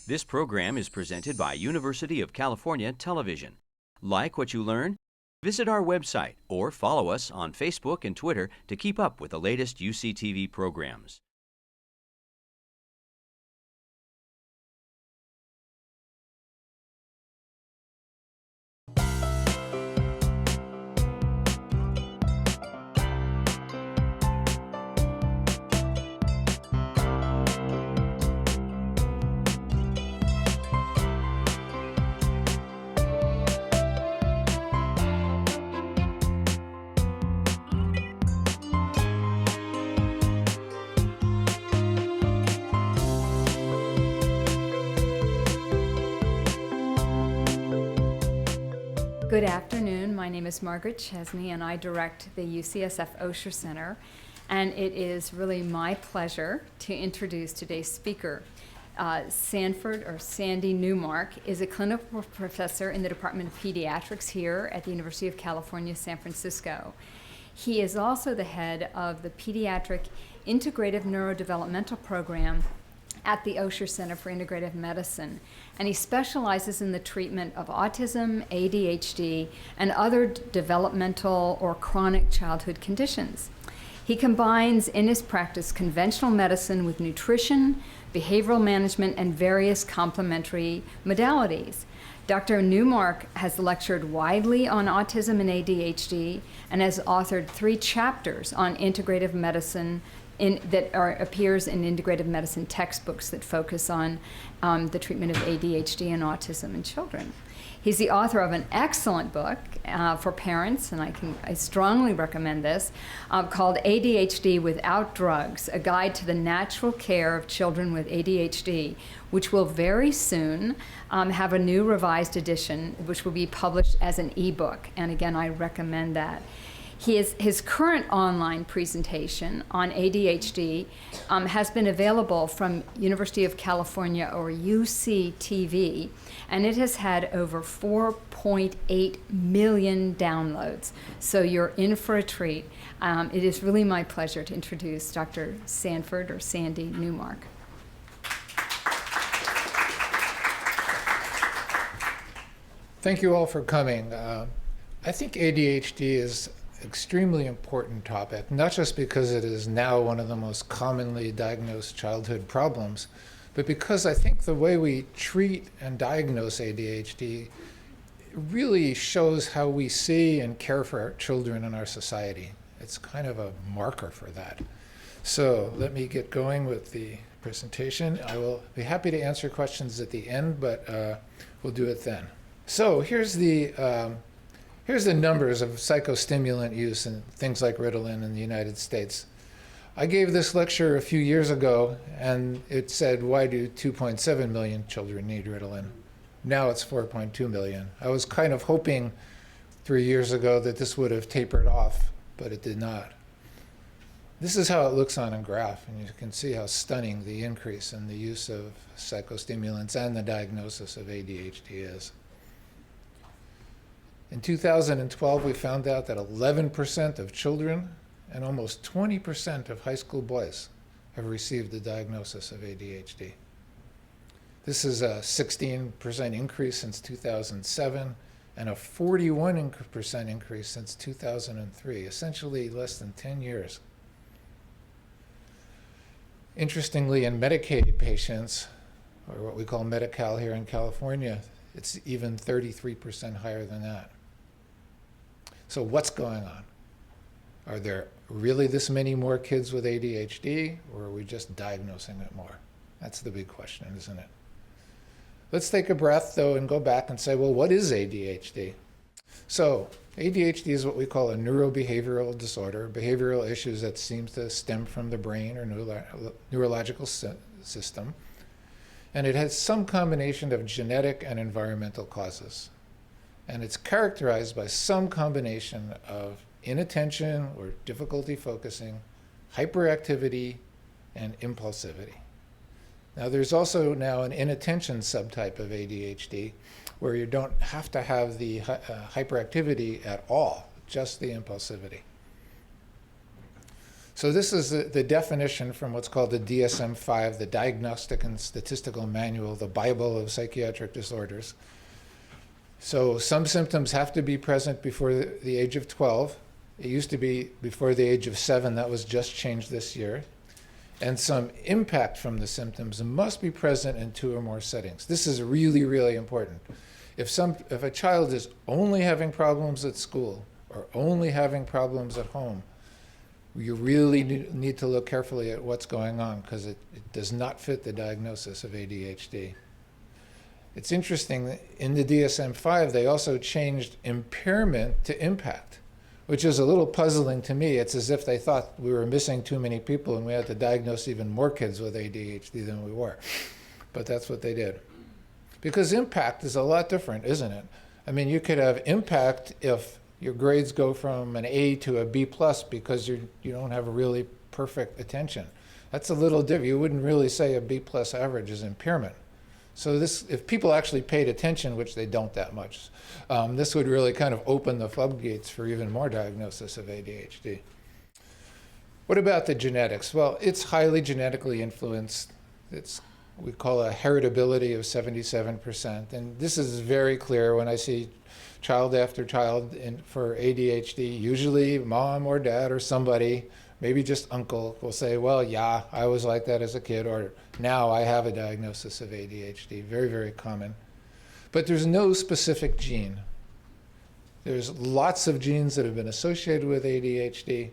This program is presented by University of California Television. Like what you learn? Visit our website or follow us on Facebook and Twitter to keep up with the latest UCTV programs. Good afternoon. My name is Margaret Chesney, and I direct the UCSF Osher Center. And it is really my pleasure to introduce today's speaker. Sandy Newmark is a clinical professor in the Department of Pediatrics here at the University of California, San Francisco. He is also the head of the Pediatric Integrative Neurodevelopmental Program at the Osher Center for Integrative Medicine, and he specializes in the treatment of autism, ADHD, and other developmental or chronic childhood conditions. He combines in his practice conventional medicine with nutrition, behavioral management, and various complementary modalities. Dr. Newmark has lectured widely on autism and ADHD and has authored 3 chapters on integrative medicine appears in integrative medicine textbooks that focus on the treatment of ADHD and autism in children. He's the author of an excellent book for parents, and I strongly recommend this, called ADHD Without Drugs, A Guide to the Natural Care of Children with ADHD, which will very soon have a new revised edition, which will be published as an ebook. And again, I recommend that. His current online presentation on ADHD has been available from University of California, or UCTV, and it has had over 4.8 million downloads. So you're in for a treat. It is really my pleasure to introduce Dr. Sandy Newmark. Thank you all for coming. I think ADHD is extremely important topic, not just because it is now one of the most commonly diagnosed childhood problems, but because I think the way we treat and diagnose ADHD really shows how we see and care for our children in our society. It's kind of a marker for that. So let me get going with the presentation. I will be happy to answer questions at the end, but we'll do it then. So here's the numbers of psychostimulant use and things like Ritalin in the United States. I gave this lecture a few years ago, and it said, why do 2.7 million children need Ritalin? Now it's 4.2 million. I was kind of hoping 3 years ago that this would have tapered off, but it did not. This is how it looks on a graph, and you can see how stunning the increase in the use of psychostimulants and the diagnosis of ADHD is. In 2012, we found out that 11% of children and almost 20% of high school boys have received the diagnosis of ADHD. This is a 16% increase since 2007 and a 41% increase since 2003, essentially less than 10 years. Interestingly, in Medicaid patients, or what we call Medi-Cal here in California, it's even 33% higher than that. So what's going on? Are there really this many more kids with ADHD, or are we just diagnosing it more? That's the big question, isn't it? Let's take a breath, though, and go back and say, well, what is ADHD? So ADHD is what we call a neurobehavioral disorder, behavioral issues that seem to stem from the brain or neurological system. And it has some combination of genetic and environmental causes. And it's characterized by some combination of inattention or difficulty focusing, hyperactivity, and impulsivity. Now, there's also now an inattention subtype of ADHD where you don't have to have the hyperactivity at all, just the impulsivity. So this is the definition from what's called the DSM-5, the Diagnostic and Statistical Manual, the Bible of psychiatric disorders. So some symptoms have to be present before the age of 12. It used to be before the age of 7. That was just changed this year. And some impact from the symptoms must be present in 2 or more settings. This is really, really important. If a child is only having problems at school or only having problems at home, you really need to look carefully at what's going on, because it does not fit the diagnosis of ADHD. It's interesting that in the DSM-5, they also changed impairment to impact, which is a little puzzling to me. It's as if they thought we were missing too many people and we had to diagnose even more kids with ADHD than we were. But that's what they did. Because impact is a lot different, isn't it? I mean, you could have impact if your grades go from an A to a B plus because you don't have a really perfect attention. That's a little different. You wouldn't really say a B plus average is impairment. So this, if people actually paid attention, which they don't that much, this would really kind of open the floodgates for even more diagnosis of ADHD. What about the genetics? Well, it's highly genetically influenced. We call a heritability of 77%. And this is very clear when I see child after child for ADHD. Usually mom or dad or somebody, maybe just uncle, will say, well, yeah, I was like that as a kid, or now I have a diagnosis of ADHD. Very, very common. But there's no specific gene. There's lots of genes that have been associated with ADHD,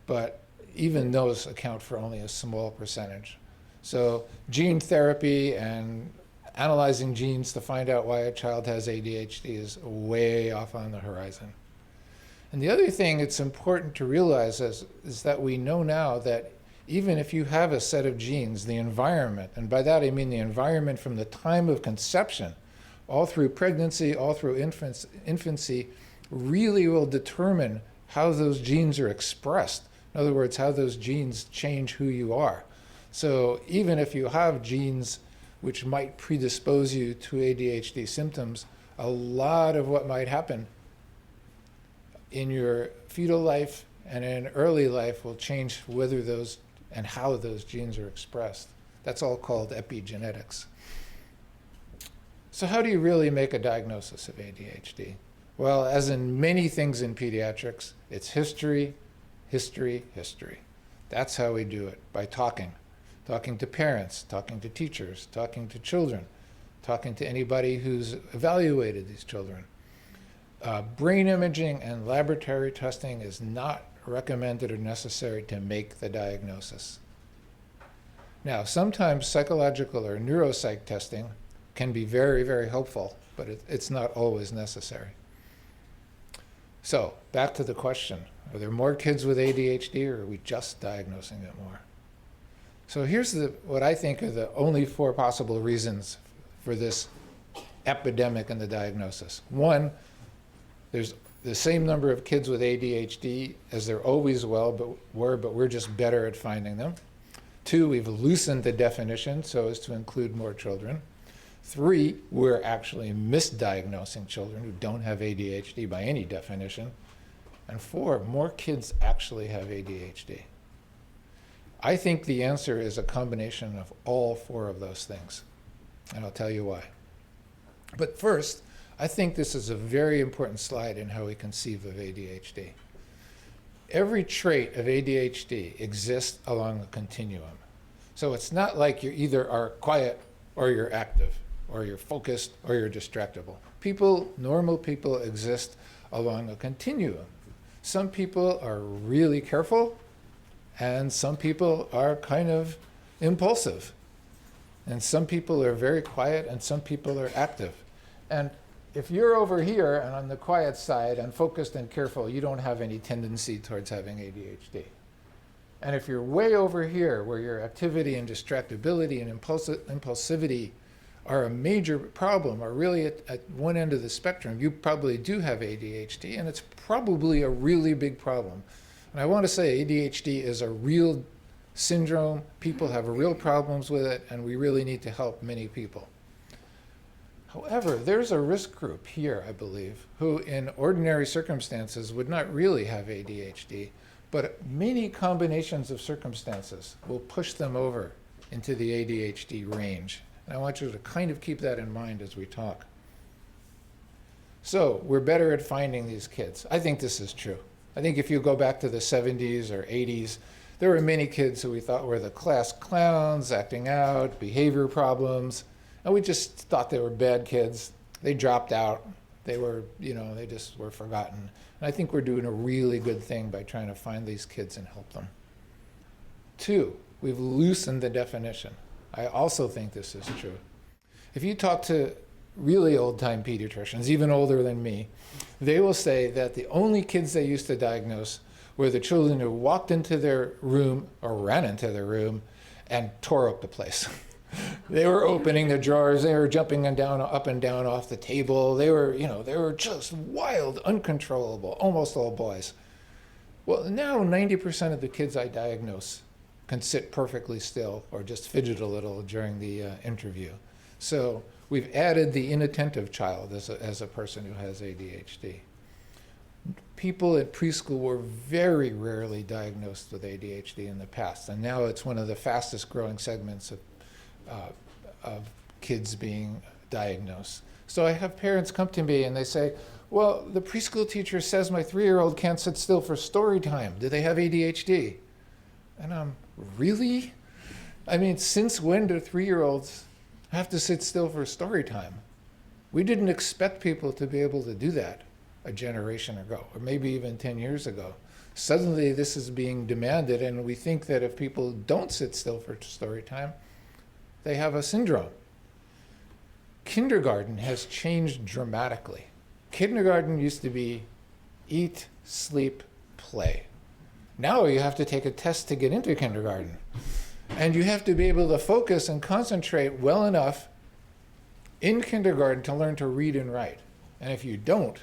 but even those account for only a small percentage. So gene therapy and analyzing genes to find out why a child has ADHD is way off on the horizon. And the other thing it's important to realize is that we know now that even if you have a set of genes, the environment, and by that I mean the environment from the time of conception, all through pregnancy, all through infancy, really will determine how those genes are expressed. In other words, how those genes change who you are. So even if you have genes which might predispose you to ADHD symptoms, a lot of what might happen in your fetal life and in early life will change whether those and how those genes are expressed. That's all called epigenetics. So how do you really make a diagnosis of ADHD? Well, as in many things in pediatrics, it's history, history, history. That's how we do it, by talking to parents, talking to teachers, talking to children, talking to anybody who's evaluated these children. Brain imaging and laboratory testing is not recommended or necessary to make the diagnosis. Now, sometimes psychological or neuropsych testing can be very, very helpful, but it's not always necessary. So, back to the question, are there more kids with ADHD, or are we just diagnosing it more? So here's what I think are the only 4 possible reasons for this epidemic in the diagnosis. 1, there's the same number of kids with ADHD as there always were, but we're just better at finding them. 2, we've loosened the definition so as to include more children. 3, we're actually misdiagnosing children who don't have ADHD by any definition. And 4, more kids actually have ADHD. I think the answer is a combination of all 4 of those things, and I'll tell you why. But first, I think this is a very important slide in how we conceive of ADHD. Every trait of ADHD exists along a continuum. So it's not like you either are quiet or you're active, or you're focused or you're distractible. Normal people exist along a continuum. Some people are really careful, and some people are kind of impulsive. And some people are very quiet, and some people are active. And if you're over here and on the quiet side and focused and careful, you don't have any tendency towards having ADHD. And if you're way over here, where your activity and distractibility and impulsivity are a major problem, or really at one end of the spectrum, you probably do have ADHD, and it's probably a really big problem. And I want to say ADHD is a real syndrome. People have real problems with it, and we really need to help many people. However, there's a risk group here, I believe, who in ordinary circumstances would not really have ADHD, but many combinations of circumstances will push them over into the ADHD range. And I want you to kind of keep that in mind as we talk. So we're better at finding these kids. I think this is true. I think if you go back to the 70s or 80s, there were many kids who we thought were the class clowns, acting out, behavior problems, and we just thought they were bad kids. They dropped out. They were, they just were forgotten. And I think we're doing a really good thing by trying to find these kids and help them. 2, we've loosened the definition. I also think this is true. If you talk to really old-time pediatricians, even older than me, they will say that the only kids they used to diagnose were the children who walked into their room or ran into their room and tore up the place. They were opening the drawers, they were jumping up and down off the table. They were just wild, uncontrollable, almost all boys. Well, now 90% of the kids I diagnose can sit perfectly still or just fidget a little during the interview. So we've added the inattentive child as a person who has ADHD. People at preschool were very rarely diagnosed with ADHD in the past, and now it's one of the fastest growing segments of kids being diagnosed. So I have parents come to me and they say, well, the preschool teacher says my 3-year-old can't sit still for story time. Do they have ADHD? And really? I mean, since when do 3-year-olds have to sit still for story time? We didn't expect people to be able to do that a generation ago, or maybe even 10 years ago. Suddenly this is being demanded, and we think that if people don't sit still for story time, they have a syndrome. Kindergarten has changed dramatically. Kindergarten used to be eat, sleep, play. Now you have to take a test to get into kindergarten. And you have to be able to focus and concentrate well enough in kindergarten to learn to read and write. And if you don't,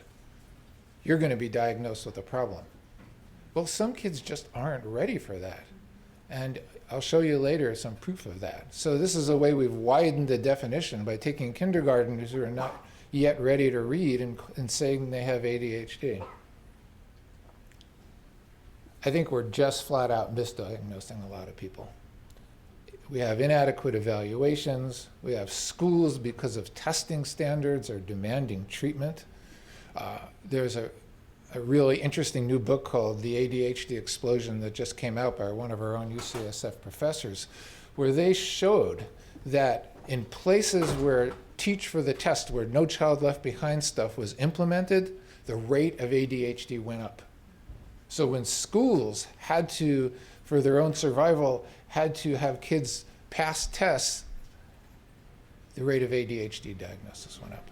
you're going to be diagnosed with a problem. Well, some kids just aren't ready for that. And I'll show you later some proof of that. So this is a way we've widened the definition by taking kindergartners who are not yet ready to read and saying they have ADHD. I think we're just flat out misdiagnosing a lot of people. We have inadequate evaluations. We have schools, because of testing standards, are demanding treatment. There's a really interesting new book called The ADHD Explosion that just came out by one of our own UCSF professors, where they showed that in places where Teach for the Test, where No Child Left Behind stuff was implemented, the rate of ADHD went up. So when schools had to, for their own survival, had to have kids pass tests, the rate of ADHD diagnosis went up.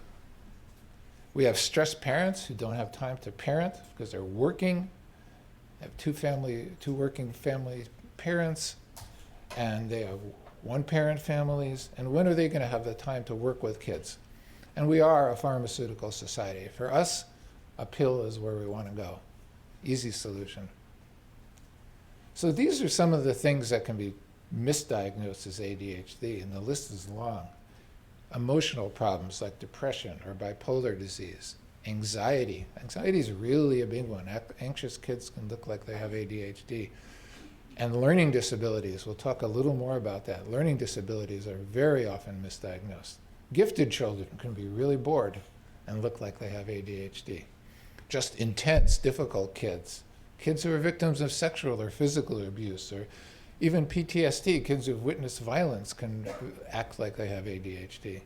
We have stressed parents who don't have time to parent because they're working, have two working family parents, and they have one-parent families, and when are they going to have the time to work with kids? And we are a pharmaceutical society. For us, a pill is where we want to go. Easy solution. So these are some of the things that can be misdiagnosed as ADHD, and the list is long. Emotional problems like depression or bipolar disease, anxiety. Anxiety is really a big one. Anxious kids can look like they have ADHD. And learning disabilities, we'll talk a little more about that. Learning disabilities are very often misdiagnosed. Gifted children can be really bored and look like they have ADHD. Just intense, difficult kids. Kids who are victims of sexual or physical abuse, or even PTSD, kids who've witnessed violence can act like they have ADHD.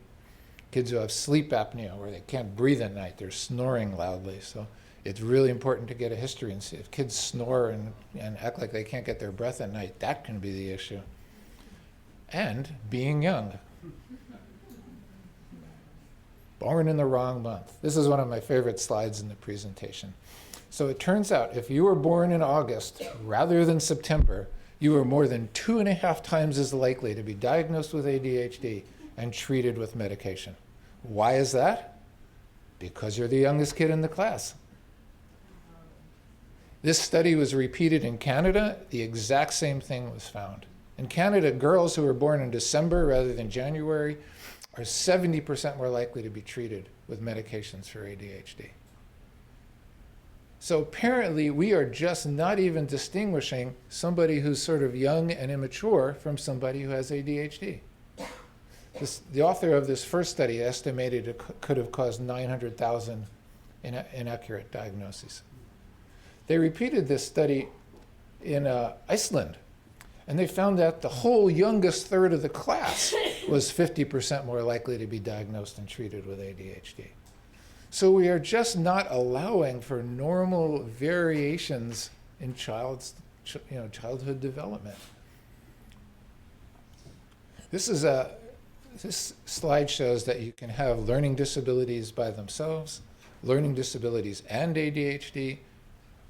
Kids who have sleep apnea, where they can't breathe at night, they're snoring loudly. So it's really important to get a history and see if kids snore and act like they can't get their breath at night, that can be the issue. And being young. Born in the wrong month. This is one of my favorite slides in the presentation. So it turns out if you were born in August rather than September, you are more than 2.5 times as likely to be diagnosed with ADHD and treated with medication. Why is that? Because you're the youngest kid in the class. This study was repeated in Canada. The exact same thing was found. In Canada, girls who were born in December rather than January are 70% more likely to be treated with medications for ADHD. So apparently we are just not even distinguishing somebody who's sort of young and immature from somebody who has ADHD. The author of this first study estimated it could have caused 900,000 inaccurate diagnoses. They repeated this study in Iceland, and they found that the whole youngest third of the class was 50% more likely to be diagnosed and treated with ADHD. So we are just not allowing for normal variations in childhood development. This slide shows that you can have learning disabilities by themselves, learning disabilities and ADHD,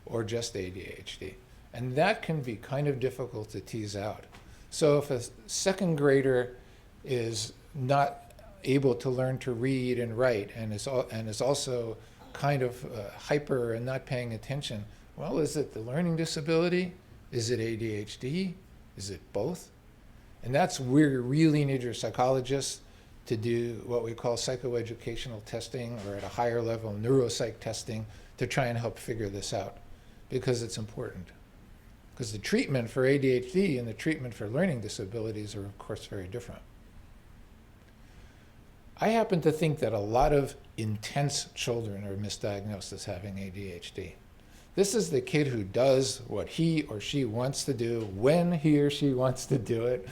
or just ADHD. And that can be kind of difficult to tease out. So if a second grader is not able to learn to read and write and is also kind of hyper and not paying attention, well, is it the learning disability? Is it ADHD? Is it both? And that's where you really need your psychologist to do what we call psychoeducational testing, or at a higher level, neuropsych testing, to try and help figure this out, because it's important. Because the treatment for ADHD and the treatment for learning disabilities are, of course, very different. I happen to think that a lot of intense children are misdiagnosed as having ADHD. This is the kid who does what he or she wants to do when he or she wants to do it,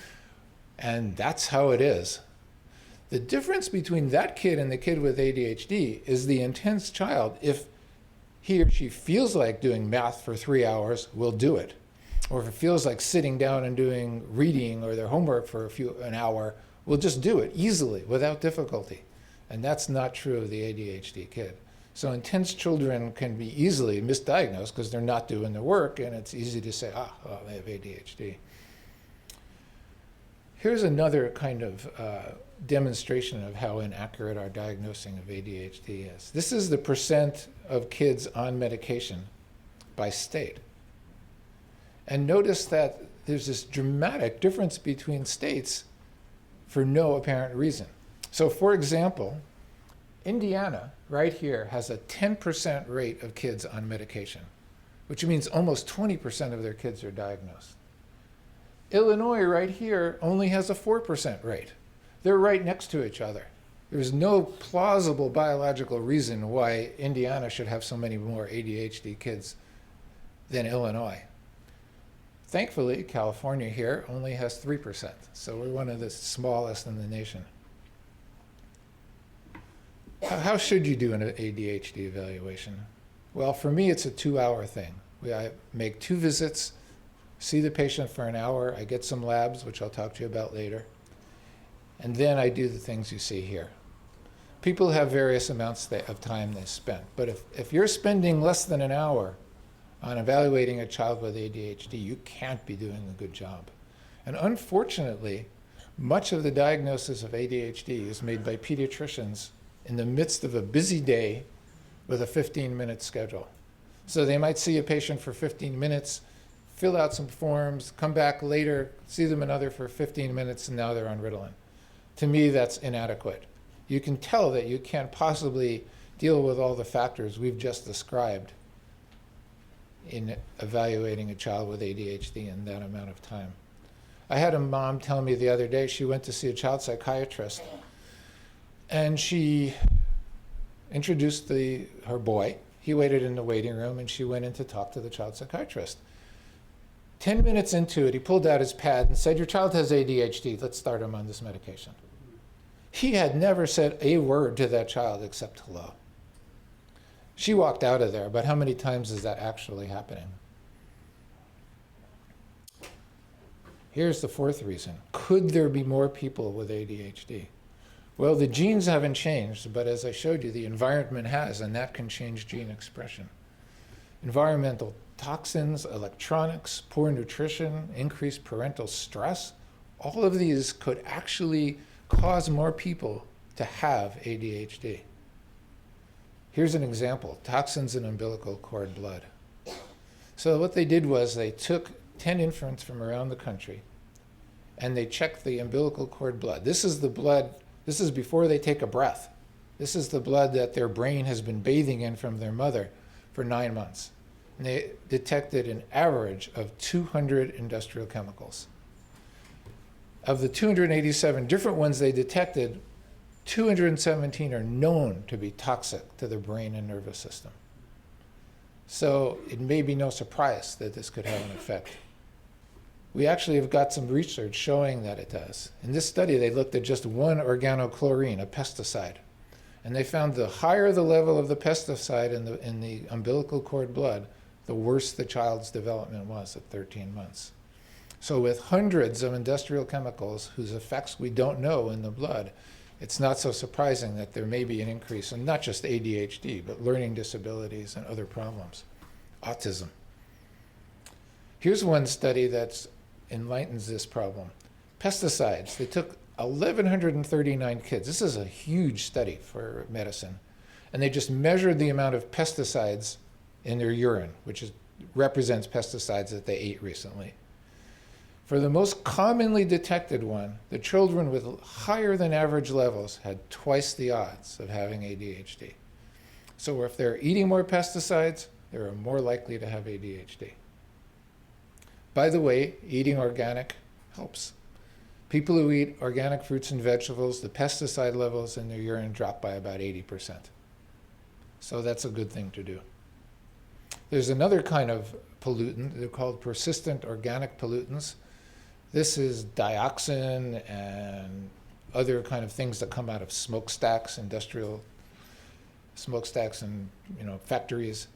and that's how it is. The difference between that kid and the kid with ADHD is the intense child, if he or she feels like doing math for 3 hours, will do it. Or if it feels like sitting down and doing reading or their homework for an hour, will just do it easily, without difficulty. And that's not true of the ADHD kid. So intense children can be easily misdiagnosed because they're not doing their work, and it's easy to say, they have ADHD. Here's another kind of demonstration of how inaccurate our diagnosing of ADHD is. This is the percent of kids on medication by state. And notice that there's this dramatic difference between states for no apparent reason. So for example, Indiana, right here, has a 10% rate of kids on medication, which means almost 20% of their kids are diagnosed. Illinois, right here, only has a 4% rate. They're right next to each other. There's no plausible biological reason why Indiana should have so many more ADHD kids than Illinois. Thankfully, California here only has 3%, so we're one of the smallest in the nation. How should you do an ADHD evaluation? Well, for me, it's a 2-hour thing. I make 2 visits, see the patient for an hour, I get some labs, which I'll talk to you about later, and then I do the things you see here. People have various amounts of time they spend, but if you're spending less than an hour on evaluating a child with ADHD, you can't be doing a good job. And unfortunately, much of the diagnosis of ADHD is made by pediatricians in the midst of a busy day with a 15-minute schedule. So they might see a patient for 15 minutes, fill out some forms, come back later, see them another for 15 minutes, and now they're on Ritalin. To me, that's inadequate. You can tell that you can't possibly deal with all the factors we've just described in evaluating a child with ADHD in that amount of time. I had a mom tell me the other day she went to see a child psychiatrist, and she introduced her boy. He waited in the waiting room, and she went in to talk to the child psychiatrist. 10 minutes into it, he pulled out his pad and said, "Your child has ADHD, let's start him on this medication." He had never said a word to that child except hello. She walked out of there, but how many times is that actually happening? Here's the 4th reason. Could there be more people with ADHD? Well, the genes haven't changed, but as I showed you, the environment has, and that can change gene expression. Environmental toxins, electronics, poor nutrition, increased parental stress, all of these could actually cause more people to have ADHD. Here's an example, toxins in umbilical cord blood. So what they did was they took 10 infants from around the country and they checked the umbilical cord blood. This is the blood, this is before they take a breath. This is the blood that their brain has been bathing in from their mother for 9 months. And they detected an average of 200 industrial chemicals. Of the 287 different ones they detected, 217 are known to be toxic to the brain and nervous system. So it may be no surprise that this could have an effect. We actually have got some research showing that it does. In this study, they looked at just one organochlorine, a pesticide. And they found the higher the level of the pesticide in the umbilical cord blood, the worse the child's development was at 13 months. So with hundreds of industrial chemicals whose effects we don't know in the blood, it's not so surprising that there may be an increase in not just ADHD, but learning disabilities and other problems, autism. Here's one study that enlightens this problem. Pesticides. They took 1,139 kids. This is a huge study for medicine. And they just measured the amount of pesticides in their urine, which represents pesticides that they ate recently. For the most commonly detected one, the children with higher than average levels had twice the odds of having ADHD. So if they're eating more pesticides, they're more likely to have ADHD. By the way, eating organic helps. People who eat organic fruits and vegetables, the pesticide levels in their urine drop by about 80%. So that's a good thing to do. There's another kind of pollutant. They're called persistent organic pollutants. This is dioxin and other kind of things that come out of smokestacks, industrial smokestacks and factories.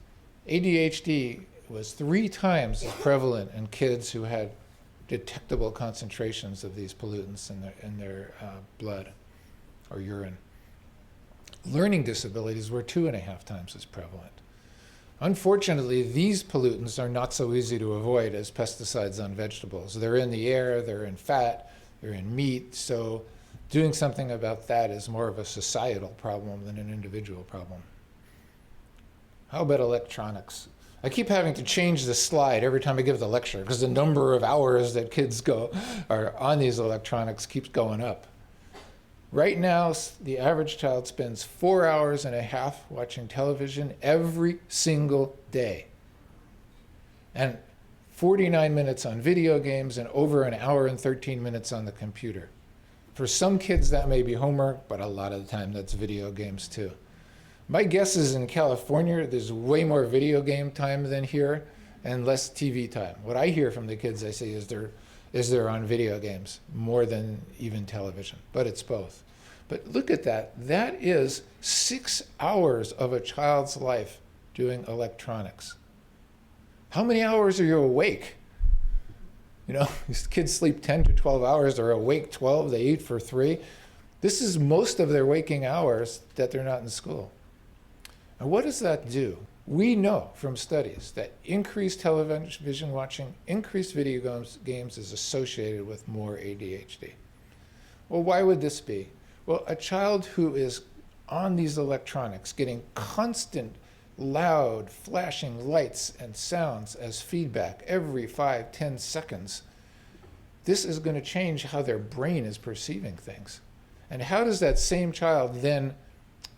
ADHD was 3 times as prevalent in kids who had detectable concentrations of these pollutants in their blood or urine. Learning disabilities were 2.5 times as prevalent. Unfortunately, these pollutants are not so easy to avoid as pesticides on vegetables. They're in the air, they're in fat, they're in meat, so doing something about that is more of a societal problem than an individual problem. How about electronics? I keep having to change the slide every time I give the lecture because the number of hours that kids are on these electronics keeps going up. Right now, the average child spends 4.5 hours watching television every single day. And 49 minutes on video games and over 1 hour and 13 minutes on the computer. For some kids that may be homework, but a lot of the time that's video games too. My guess is in California, there's way more video game time than here and less TV time. What I hear from the kids I see is they're on video games more than even television, but it's both. But look at that. That is 6 hours of a child's life doing electronics. How many hours are you awake? These kids sleep 10 to 12 hours. They're awake 12. They eat for 3. This is most of their waking hours that they're not in school. And what does that do? We know from studies that increased television watching, increased video games is associated with more ADHD. Well, why would this be? Well, a child who is on these electronics, getting constant, loud, flashing lights and sounds as feedback every 5-10 seconds, this is going to change how their brain is perceiving things. And how does that same child then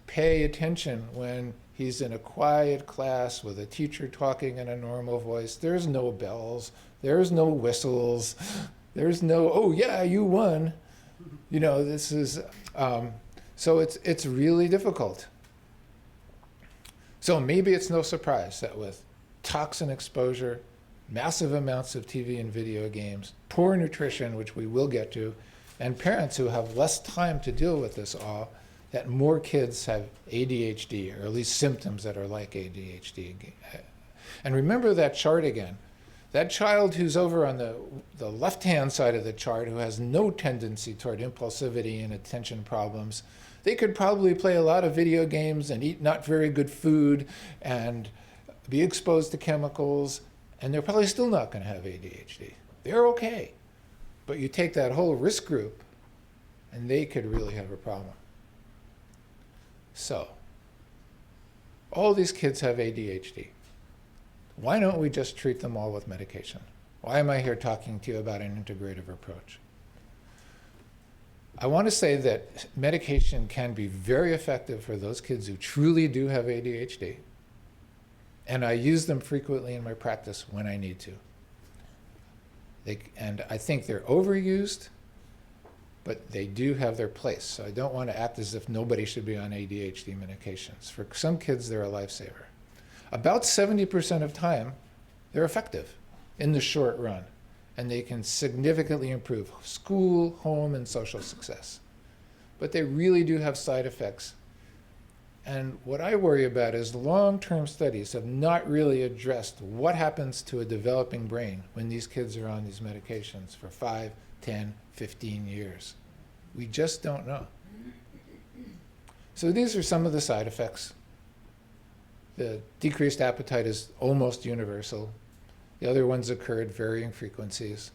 pay attention when he's in a quiet class with a teacher talking in a normal voice? There's no bells, there's no whistles, there's no, oh yeah, you won. This is, so it's really difficult. So maybe it's no surprise that with toxin exposure, massive amounts of TV and video games, poor nutrition, which we will get to, and parents who have less time to deal with this all, that more kids have ADHD, or at least symptoms that are like ADHD. And remember that chart again. That child who's over on the left-hand side of the chart, who has no tendency toward impulsivity and attention problems, they could probably play a lot of video games and eat not very good food and be exposed to chemicals, and they're probably still not going to have ADHD. They're okay. But you take that whole risk group, and they could really have a problem. So, all these kids have ADHD. Why don't we just treat them all with medication? Why am I here talking to you about an integrative approach? I want to say that medication can be very effective for those kids who truly do have ADHD. And I use them frequently in my practice when I need to. And I think they're overused, but they do have their place. So I don't want to act as if nobody should be on ADHD medications. For some kids, they're a lifesaver. About 70% of time, they're effective in the short run, and they can significantly improve school, home, and social success. But they really do have side effects. And what I worry about is long-term studies have not really addressed what happens to a developing brain when these kids are on these medications for 5, 10, 15 years. We just don't know. So these are some of the side effects. The decreased appetite is almost universal. The other ones occur at varying frequencies.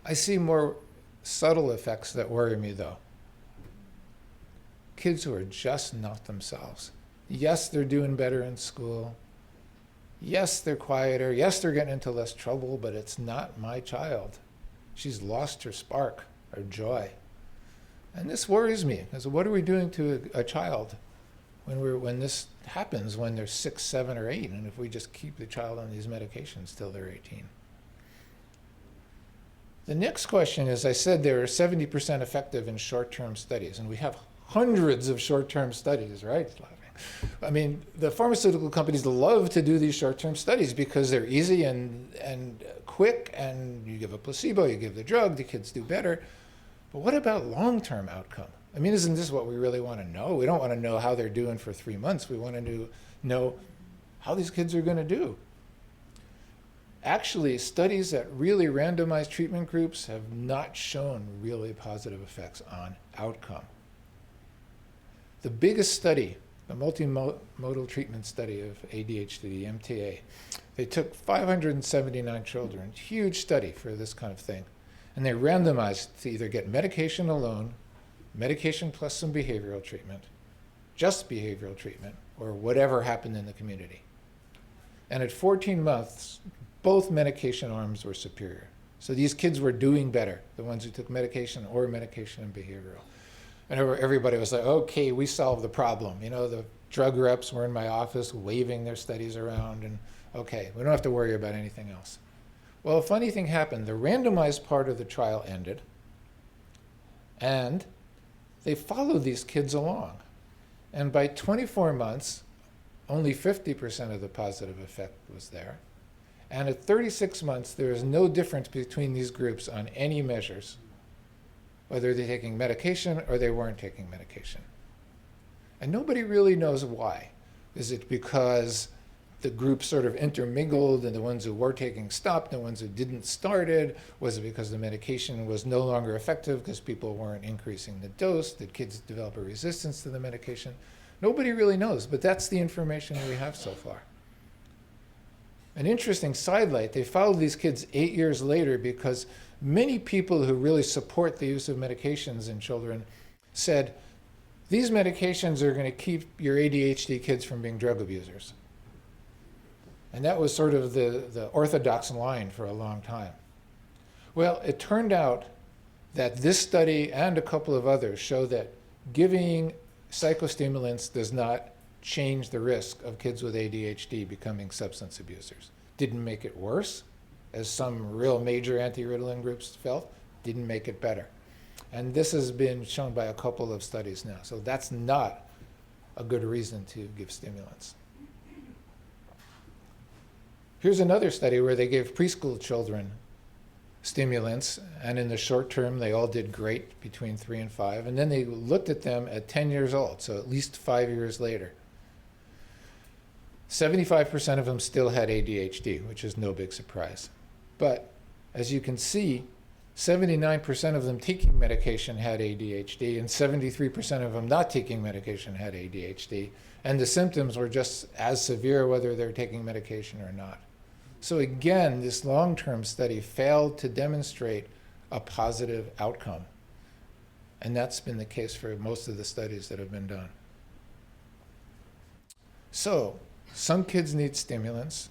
I see more subtle effects that worry me, though. Kids who are just not themselves. Yes, they're doing better in school. Yes, they're quieter. Yes, they're getting into less trouble, but it's not my child. She's lost her spark, her joy. And this worries me, because what are we doing to a child when this happens, when they're 6, 7, or 8, and if we just keep the child on these medications till they're 18? The next question is, I said they are 70% effective in short-term studies, and we have hundreds of short-term studies, right? I mean, the pharmaceutical companies love to do these short-term studies because they're easy and quick, and you give a placebo, you give the drug, the kids do better. But what about long-term outcome? I mean, isn't this what we really want to know? We don't want to know how they're doing for 3 months. We want to know how these kids are going to do. Actually, studies that really randomized treatment groups have not shown really positive effects on outcome. The biggest study, the multimodal treatment study of ADHD, the MTA, they took 579 children, huge study for this kind of thing, and they randomized to either get medication alone, medication plus some behavioral treatment, just behavioral treatment, or whatever happened in the community. And at 14 months, both medication arms were superior. So these kids were doing better, the ones who took medication or medication and behavioral. And everybody was like, okay, we solved the problem. You know, the drug reps were in my office waving their studies around, and okay, we don't have to worry about anything else. Well, a funny thing happened. The randomized part of the trial ended, and they followed these kids along. And by 24 months, only 50% of the positive effect was there. And at 36 months, there is no difference between these groups on any measures, whether they're taking medication or they weren't taking medication. And nobody really knows why. Is it because the groups sort of intermingled and the ones who were taking stopped, the ones who didn't started? Was it because the medication was no longer effective because people weren't increasing the dose? Did kids develop a resistance to the medication? Nobody really knows, but that's the information we have so far. An interesting sidelight, they followed these kids 8 years later because many people who really support the use of medications in children said, these medications are going to keep your ADHD kids from being drug abusers. And that was sort of the orthodox line for a long time. Well, it turned out that this study and a couple of others show that giving psychostimulants does not change the risk of kids with ADHD becoming substance abusers. Didn't make it worse, as some real major anti-Ritalin groups felt, didn't make it better. And this has been shown by a couple of studies now. So that's not a good reason to give stimulants. Here's another study where they gave preschool children stimulants, and in the short term, they all did great between 3 and 5. And then they looked at them at 10 years old, so at least 5 years later. 75% of them still had ADHD, which is no big surprise. But as you can see, 79% of them taking medication had ADHD, and 73% of them not taking medication had ADHD. And the symptoms were just as severe whether they're taking medication or not. So again, this long-term study failed to demonstrate a positive outcome. And that's been the case for most of the studies that have been done. So some kids need stimulants,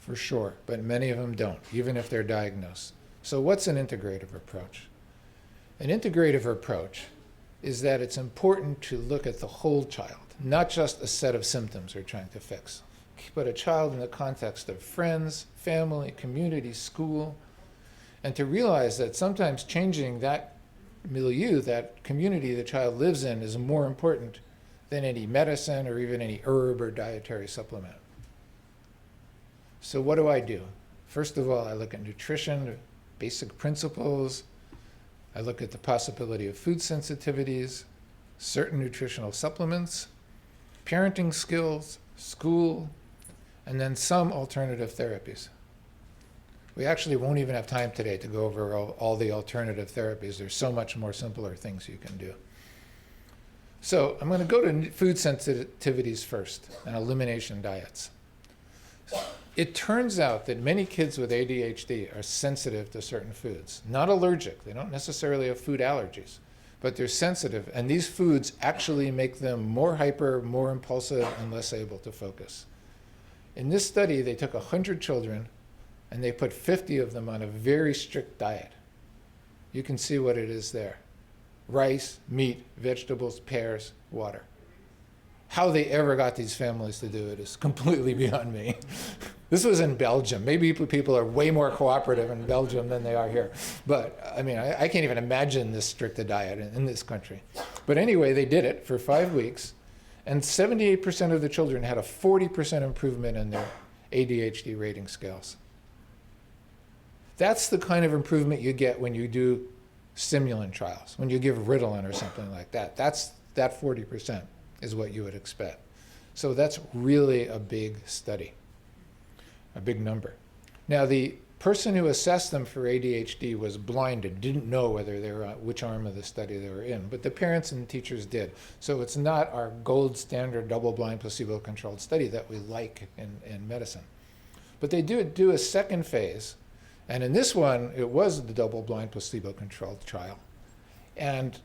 for sure, but many of them don't, even if they're diagnosed. So what's an integrative approach? An integrative approach is that it's important to look at the whole child, not just a set of symptoms we're trying to fix, but a child in the context of friends, family, community, school, and to realize that sometimes changing that milieu, that community the child lives in, is more important than any medicine or even any herb or dietary supplement. So what do I do? First of all, I look at nutrition, basic principles. I look at the possibility of food sensitivities, certain nutritional supplements, parenting skills, school, and then some alternative therapies. We actually won't even have time today to go over all the alternative therapies. There's so much more simpler things you can do. So I'm going to go to food sensitivities first and elimination diets. It turns out that many kids with ADHD are sensitive to certain foods. Not allergic. They don't necessarily have food allergies, but they're sensitive. And these foods actually make them more hyper, more impulsive, and less able to focus. In this study, they took 100 children and they put 50 of them on a very strict diet. You can see what it is there. Rice, meat, vegetables, pears, water. How they ever got these families to do it is completely beyond me. This was in Belgium. Maybe people are way more cooperative in Belgium than they are here. But I mean, I can't even imagine this strict a diet in this country. But anyway, they did it for 5 weeks, and 78% of the children had a 40% improvement in their ADHD rating scales. That's the kind of improvement you get when you do stimulant trials, when you give Ritalin or something like that. That 40% is what you would expect. So that's really a big study, a big number. Now, the person who assessed them for ADHD was blinded, didn't know whether they were which arm of the study they were in, but the parents and teachers did. So it's not our gold standard double-blind placebo-controlled study that we like in medicine. But they do a second phase. And in this one, it was the double-blind placebo-controlled trial. And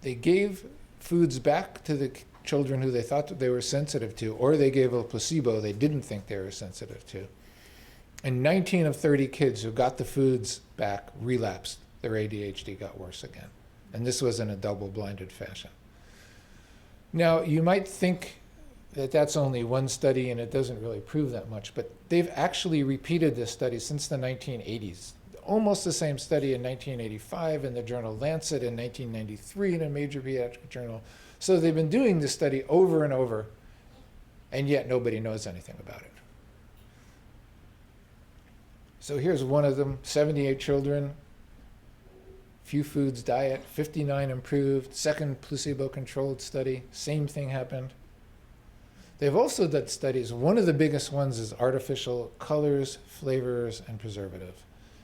they gave foods back to the children who they thought that they were sensitive to, or they gave a placebo they didn't think they were sensitive to. And 19 of 30 kids who got the foods back relapsed. Their ADHD got worse again. And this was in a double-blinded fashion. Now, you might think that that's only one study and it doesn't really prove that much, but they've actually repeated this study since the 1980s. Almost the same study in 1985 in the journal Lancet, in 1993 in a major pediatric journal. So they've been doing this study over and over, and yet nobody knows anything about it. So here's one of them, 78 children, few foods diet, 59 improved, second placebo-controlled study, same thing happened. They've also done studies. One of the biggest ones is artificial colors, flavors, and preservative.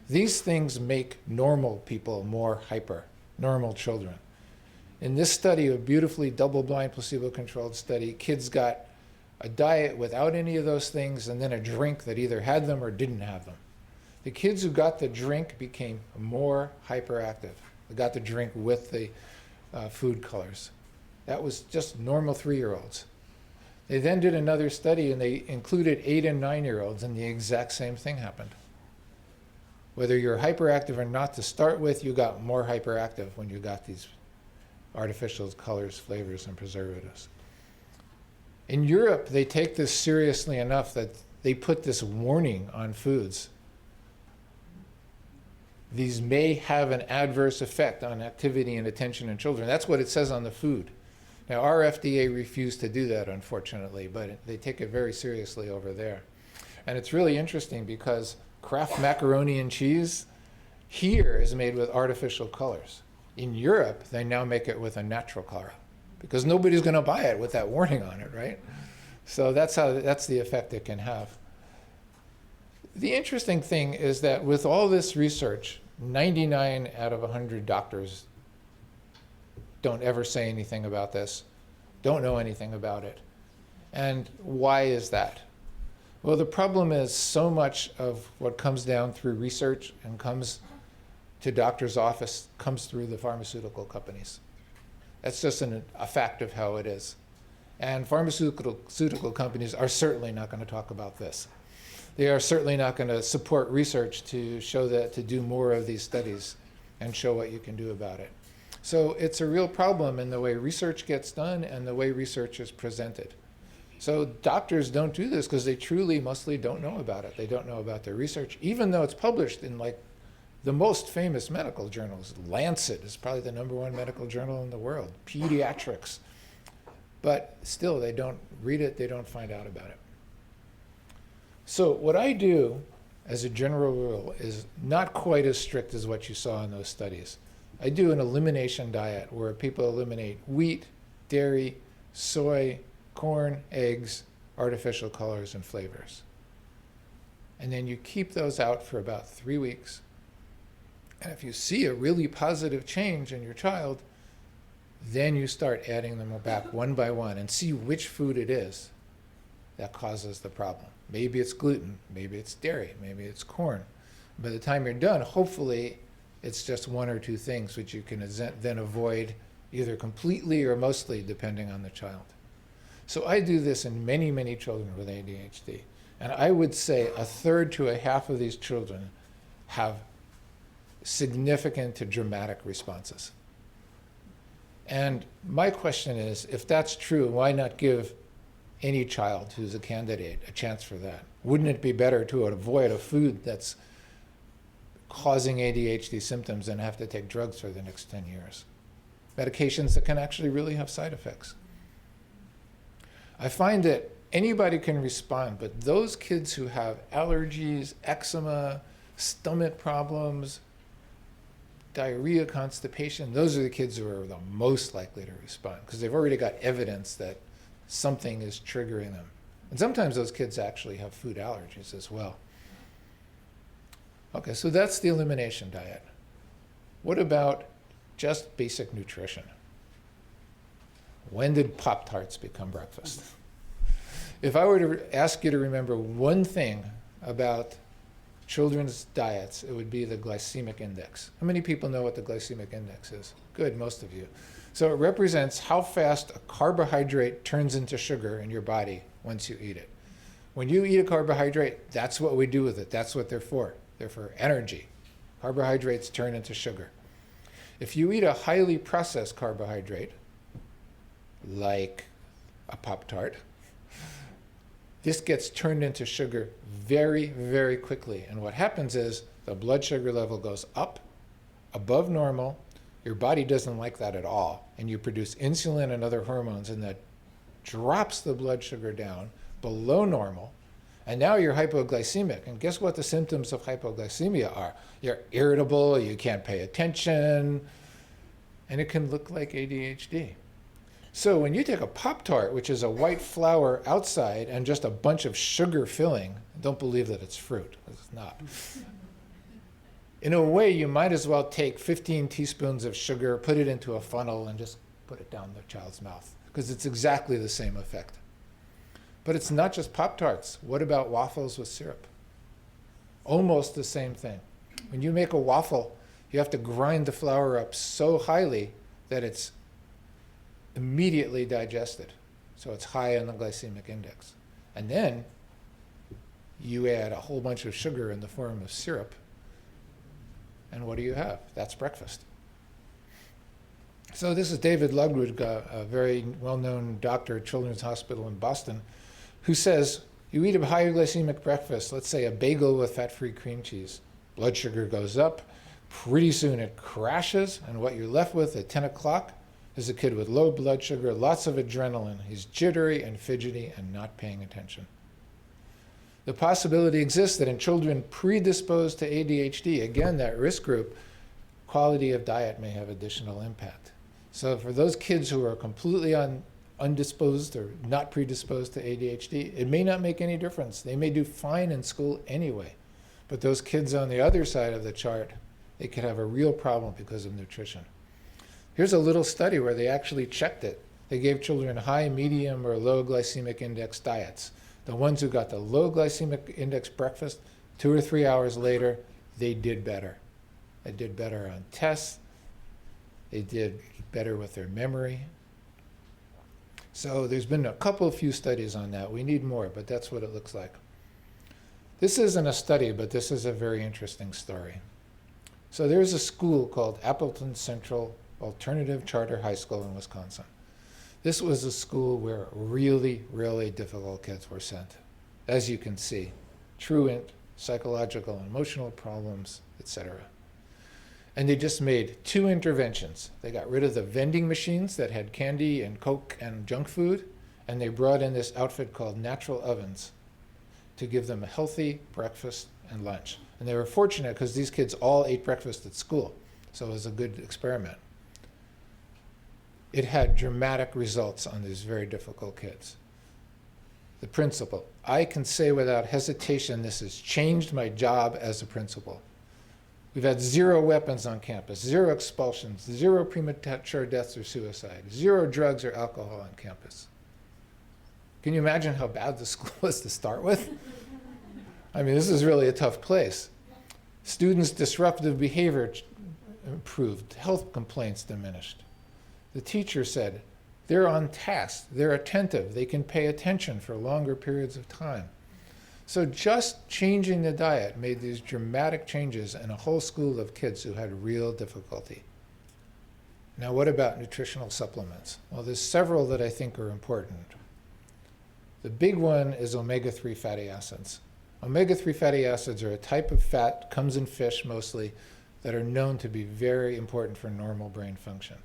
These things make normal people more hyper, normal children. In this study, a beautifully double-blind placebo-controlled study, kids got a diet without any of those things and then a drink that either had them or didn't have them. The kids who got the drink became more hyperactive. They got the drink with the food colors. That was just normal 3-year-olds. They then did another study and they included 8 and 9-year-olds, and the exact same thing happened. Whether you're hyperactive or not to start with, you got more hyperactive when you got these artificial colors, flavors, and preservatives. In Europe, they take this seriously enough that they put this warning on foods. These may have an adverse effect on activity and attention in children. That's what it says on the food. Now, our FDA refused to do that, unfortunately, but they take it very seriously over there. And it's really interesting because Kraft macaroni and cheese here is made with artificial colors. In Europe, they now make it with a natural color because nobody's going to buy it with that warning on it, right? So that's the effect it can have. The interesting thing is that with all this research, 99 out of 100 doctors don't ever say anything about this, don't know anything about it. And why is that? Well, the problem is so much of what comes down through research and comes to doctor's office comes through the pharmaceutical companies. That's just a fact of how it is. And pharmaceutical companies are certainly not going to talk about this. They are certainly not going to support research to show that, to do more of these studies and show what you can do about it. So it's a real problem in the way research gets done and the way research is presented. So doctors don't do this because they truly mostly don't know about it. They don't know about their research, even though it's published in like the most famous medical journals. Lancet is probably the #1 medical journal in the world, pediatrics. But still, they don't read it, they don't find out about it. So what I do, as a general rule, is not quite as strict as what you saw in those studies. I do an elimination diet where people eliminate wheat, dairy, soy, corn, eggs, artificial colors, and flavors. And then you keep those out for about 3 weeks. And if you see a really positive change in your child, then you start adding them back one by one and see which food it is that causes the problem. Maybe it's gluten, maybe it's dairy, maybe it's corn. By the time you're done, hopefully it's just 1 or 2 things which you can then avoid either completely or mostly depending on the child. So I do this in many, many children with ADHD. And I would say 1/3 to 1/2 of these children have significant to dramatic responses. And my question is, if that's true, why not give any child who's a candidate a chance for that? Wouldn't it be better to avoid a food that's causing ADHD symptoms and have to take drugs for the next 10 years? Medications that can actually really have side effects. I find that anybody can respond, but those kids who have allergies, eczema, stomach problems, diarrhea, constipation, those are the kids who are the most likely to respond because they've already got evidence that something is triggering them. And sometimes those kids actually have food allergies as well. Okay, so that's the elimination diet. What about just basic nutrition? When did Pop-Tarts become breakfast? If I were to ask you to remember one thing about children's diets, it would be the glycemic index. How many people know what the glycemic index is? Good, most of you. So it represents how fast a carbohydrate turns into sugar in your body once you eat it. When you eat a carbohydrate, that's what we do with it. That's what they're for. They're for energy. Carbohydrates turn into sugar. If you eat a highly processed carbohydrate, like a Pop-Tart, this gets turned into sugar very, very quickly. And what happens is the blood sugar level goes up above normal. Your body doesn't like that at all. And you produce insulin and other hormones, and that drops the blood sugar down below normal. And now you're hypoglycemic. And guess what the symptoms of hypoglycemia are? You're irritable, you can't pay attention, and it can look like ADHD. So when you take a Pop-Tart, which is a white flour outside and just a bunch of sugar filling, don't believe that it's fruit, because it's not. In a way, you might as well take 15 teaspoons of sugar, put it into a funnel, and just put it down the child's mouth, because it's exactly the same effect. But it's not just Pop-Tarts. What about waffles with syrup? Almost the same thing. When you make a waffle, you have to grind the flour up so highly that it's immediately digested. So it's high on the glycemic index. And then you add a whole bunch of sugar in the form of syrup. And what do you have? That's breakfast. So this is David Ludwig, a very well-known doctor at Children's Hospital in Boston, who says, you eat a high glycemic breakfast, let's say a bagel with fat-free cream cheese. Blood sugar goes up. Pretty soon it crashes, and what you're left with at 10 o'clock is a kid with low blood sugar, lots of adrenaline. He's jittery and fidgety and not paying attention. The possibility exists that in children predisposed to ADHD, again, that risk group, quality of diet may have additional impact. So for those kids who are completely undisposed or not predisposed to ADHD, it may not make any difference. They may do fine in school anyway. But those kids on the other side of the chart, they could have a real problem because of nutrition. Here's a little study where they actually checked it. They gave children high, medium, or low glycemic index diets. The ones who got the low glycemic index breakfast, 2 or 3 hours later, they did better. They did better on tests. They did better with their memory. So there's been a few studies on that. We need more, but that's what it looks like. This isn't a study, but this is a very interesting story. So there's a school called Appleton Central alternative charter high school in Wisconsin. This was a school where really, really difficult kids were sent. As you can see, truant psychological and emotional problems, etc. And they just made 2 interventions. They got rid of the vending machines that had candy and Coke and junk food, and they brought in this outfit called natural ovens to give them a healthy breakfast and lunch. And they were fortunate because these kids all ate breakfast at school, so it was a good experiment. It had dramatic results on these very difficult kids. The principal, I can say without hesitation, this has changed my job as a principal. We've had 0 weapons on campus, 0 expulsions, 0 premature deaths or suicide, 0 drugs or alcohol on campus. Can you imagine how bad the school was to start with? I mean, this is really a tough place. Students' disruptive behavior improved, health complaints diminished. The teacher said, they're on task, they're attentive, they can pay attention for longer periods of time. So just changing the diet made these dramatic changes in a whole school of kids who had real difficulty. Now, what about nutritional supplements? Well, there's several that I think are important. The big one is omega-3 fatty acids. Omega-3 fatty acids are a type of fat, comes in fish mostly, that are known to be very important for normal brain function.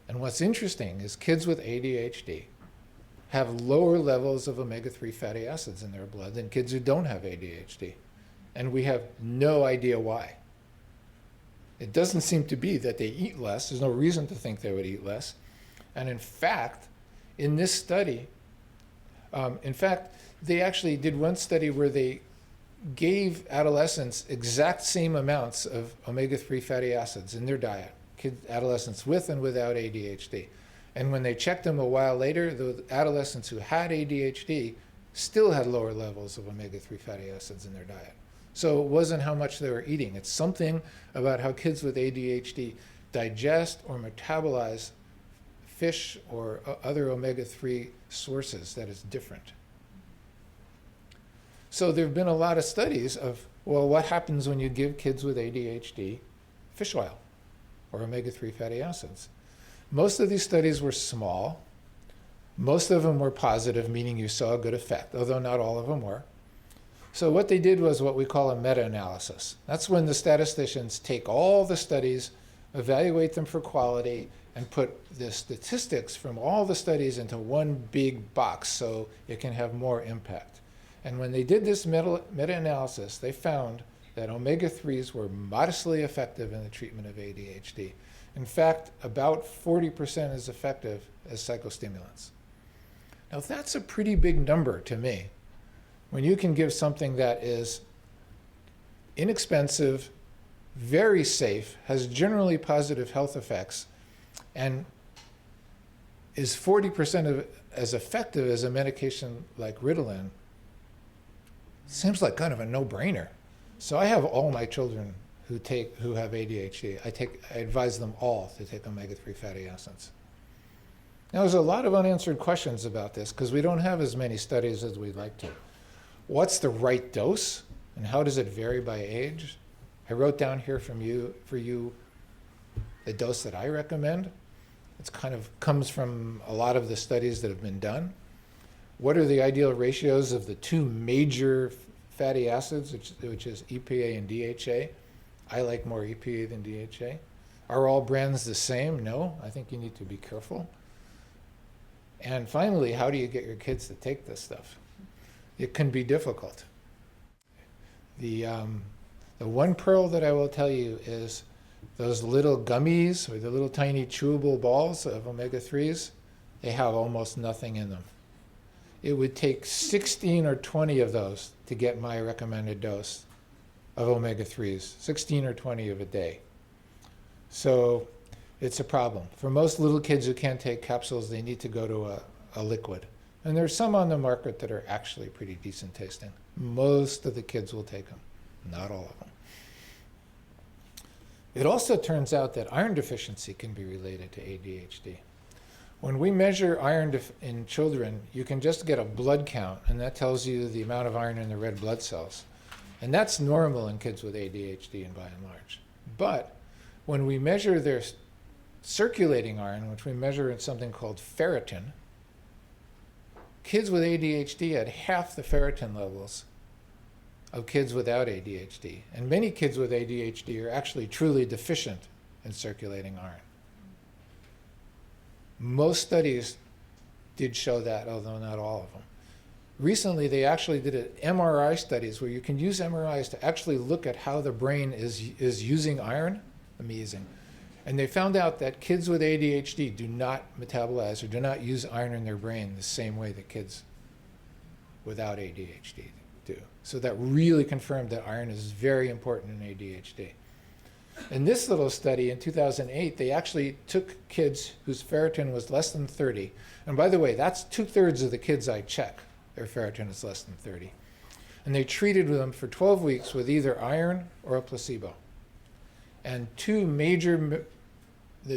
And what's interesting is kids with ADHD have lower levels of omega-3 fatty acids in their blood than kids who don't have ADHD. And we have no idea why. It doesn't seem to be that they eat less. There's no reason to think they would eat less. And in fact, in this study, they actually did one study where they gave adolescents exact same amounts of omega-3 fatty acids in their diet, adolescents with and without ADHD. And when they checked them a while later, the adolescents who had ADHD still had lower levels of omega-3 fatty acids in their diet. So it wasn't how much they were eating. It's something about how kids with ADHD digest or metabolize fish or other omega-3 sources that is different. So there have been a lot of studies of, well, what happens when you give kids with ADHD fish oil or omega-3 fatty acids? Most of these studies were small. Most of them were positive, meaning you saw a good effect, although not all of them were. So what they did was what we call a meta-analysis. That's when the statisticians take all the studies, evaluate them for quality, and put the statistics from all the studies into one big box so it can have more impact. And when they did this meta-analysis, they found that omega-3s were modestly effective in the treatment of ADHD. In fact, about 40% as effective as psychostimulants. Now that's a pretty big number to me. When you can give something that is inexpensive, very safe, has generally positive health effects, and is 40% as effective as a medication like Ritalin, seems like kind of a no-brainer. So I have all my children who have ADHD. I advise them all to take omega-3 fatty acids. Now there's a lot of unanswered questions about this because we don't have as many studies as we'd like to. What's the right dose and how does it vary by age? I wrote down here for you the dose that I recommend. It kind of comes from a lot of the studies that have been done. What are the ideal ratios of the 2 major fatty acids, which is EPA and DHA? I like more EPA than DHA. Are all brands the same? No, I think you need to be careful. And finally, how do you get your kids to take this stuff? It can be difficult. The one pearl that I will tell you is those little gummies or the little tiny chewable balls of omega-3s, they have almost nothing in them. It would take 16 or 20 of those to get my recommended dose of omega-3s, 16 or 20 of a day. So it's a problem. For most little kids who can't take capsules, they need to go to a liquid. And there's some on the market that are actually pretty decent tasting. Most of the kids will take them, not all of them. It also turns out that iron deficiency can be related to ADHD. When we measure iron in children, you can just get a blood count, and that tells you the amount of iron in the red blood cells. And that's normal in kids with ADHD and by and large. But when we measure their circulating iron, which we measure in something called ferritin, kids with ADHD had half the ferritin levels of kids without ADHD. And many kids with ADHD are actually truly deficient in circulating iron. Most studies did show that, although not all of them. Recently, they actually did MRI studies where you can use MRIs to actually look at how the brain is using iron. Amazing. And they found out that kids with ADHD do not metabolize or do not use iron in their brain the same way that kids without ADHD do. So that really confirmed that iron is very important in ADHD. In this little study in 2008, they actually took kids whose ferritin was less than 30. And by the way, that's 2/3 of the kids I check. Their ferritin is less than 30. And they treated them for 12 weeks with either iron or a placebo. And the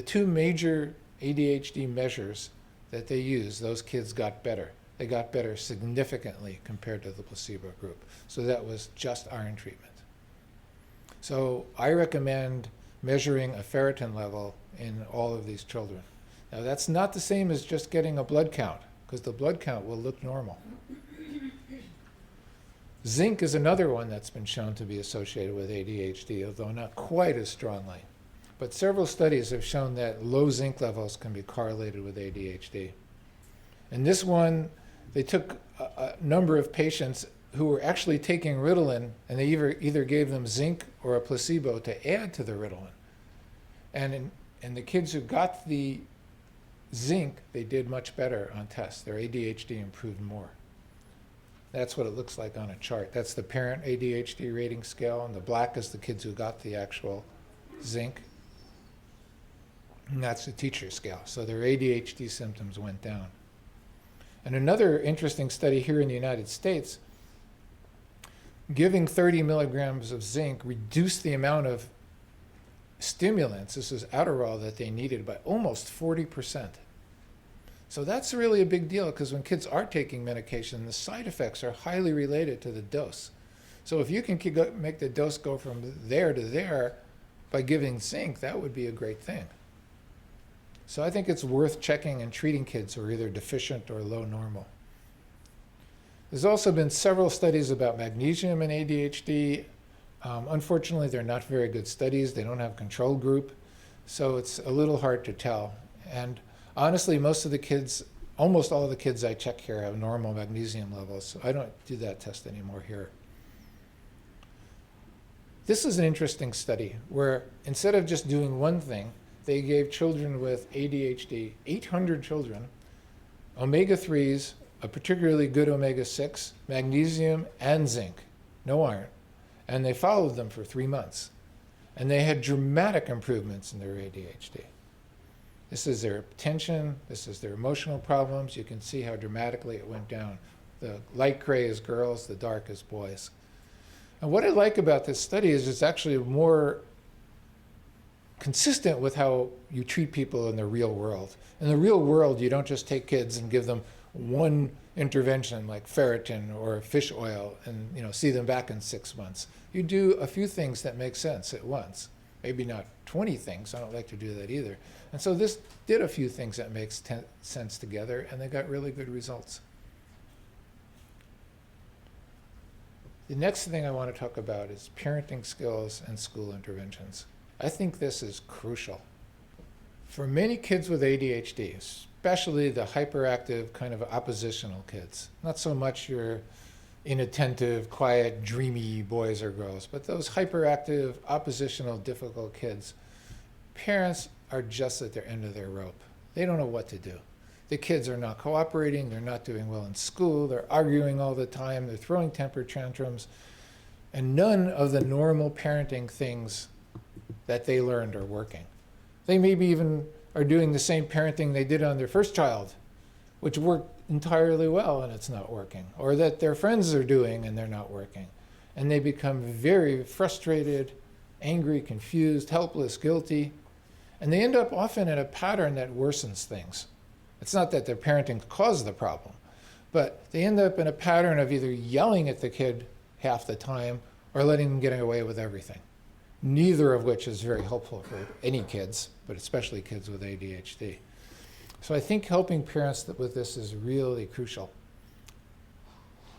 two major ADHD measures that they used, those kids got better. They got better significantly compared to the placebo group. So that was just iron treatment. So I recommend measuring a ferritin level in all of these children. Now that's not the same as just getting a blood count, because the blood count will look normal. Zinc is another one that's been shown to be associated with ADHD, although not quite as strongly. But several studies have shown that low zinc levels can be correlated with ADHD. In this one, they took a number of patients who were actually taking Ritalin, and they either gave them zinc or a placebo to add to the Ritalin. And in the kids who got the zinc, they did much better on tests. Their ADHD improved more. That's what it looks like on a chart. That's the parent ADHD rating scale, and the black is the kids who got the actual zinc. And that's the teacher scale. So their ADHD symptoms went down. And another interesting study here in the United States, giving 30 milligrams of zinc reduced the amount of stimulants, this is Adderall, that they needed by almost 40%. So that's really a big deal, because when kids are taking medication, the side effects are highly related to the dose. So if you can make the dose go from there to there by giving zinc, that would be a great thing. So I think it's worth checking and treating kids who are either deficient or low normal. There's also been several studies about magnesium in ADHD. Unfortunately, they're not very good studies. They don't have control group, so it's a little hard to tell. And honestly, most of the kids, almost all of the kids I check here have normal magnesium levels, so I don't do that test anymore here. This is an interesting study where instead of just doing one thing, they gave children with ADHD, 800 children, omega-3s, a particularly good omega-6, magnesium, and zinc, no iron. And they followed them for 3 months. And they had dramatic improvements in their ADHD. This is their attention, this is their emotional problems. You can see how dramatically it went down. The light gray is girls, the dark is boys. And what I like about this study is it's actually more consistent with how you treat people in the real world. In the real world, you don't just take kids and give them one intervention like ferritin or fish oil and see them back in 6 months. You do a few things that make sense at once. Maybe not 20 things, I don't like to do that either. And so this did a few things that make sense together, and they got really good results. The next thing I want to talk about is parenting skills and school interventions. I think this is crucial. For many kids with ADHD, especially the hyperactive kind of oppositional kids, not so much your inattentive, quiet, dreamy boys or girls, but those hyperactive, oppositional, difficult kids, parents are just at their end of their rope. They don't know what to do. The kids are not cooperating, they're not doing well in school, they're arguing all the time, they're throwing temper tantrums, and none of the normal parenting things that they learned are working. They maybe even are doing the same parenting they did on their first child, which worked entirely well and it's not working, or that their friends are doing and they're not working. And they become very frustrated, angry, confused, helpless, guilty, and they end up often in a pattern that worsens things. It's not that their parenting caused the problem, but they end up in a pattern of either yelling at the kid half the time or letting them get away with everything. neither of which is very helpful for any kids, but especially kids with ADHD. So I think helping parents with this is really crucial.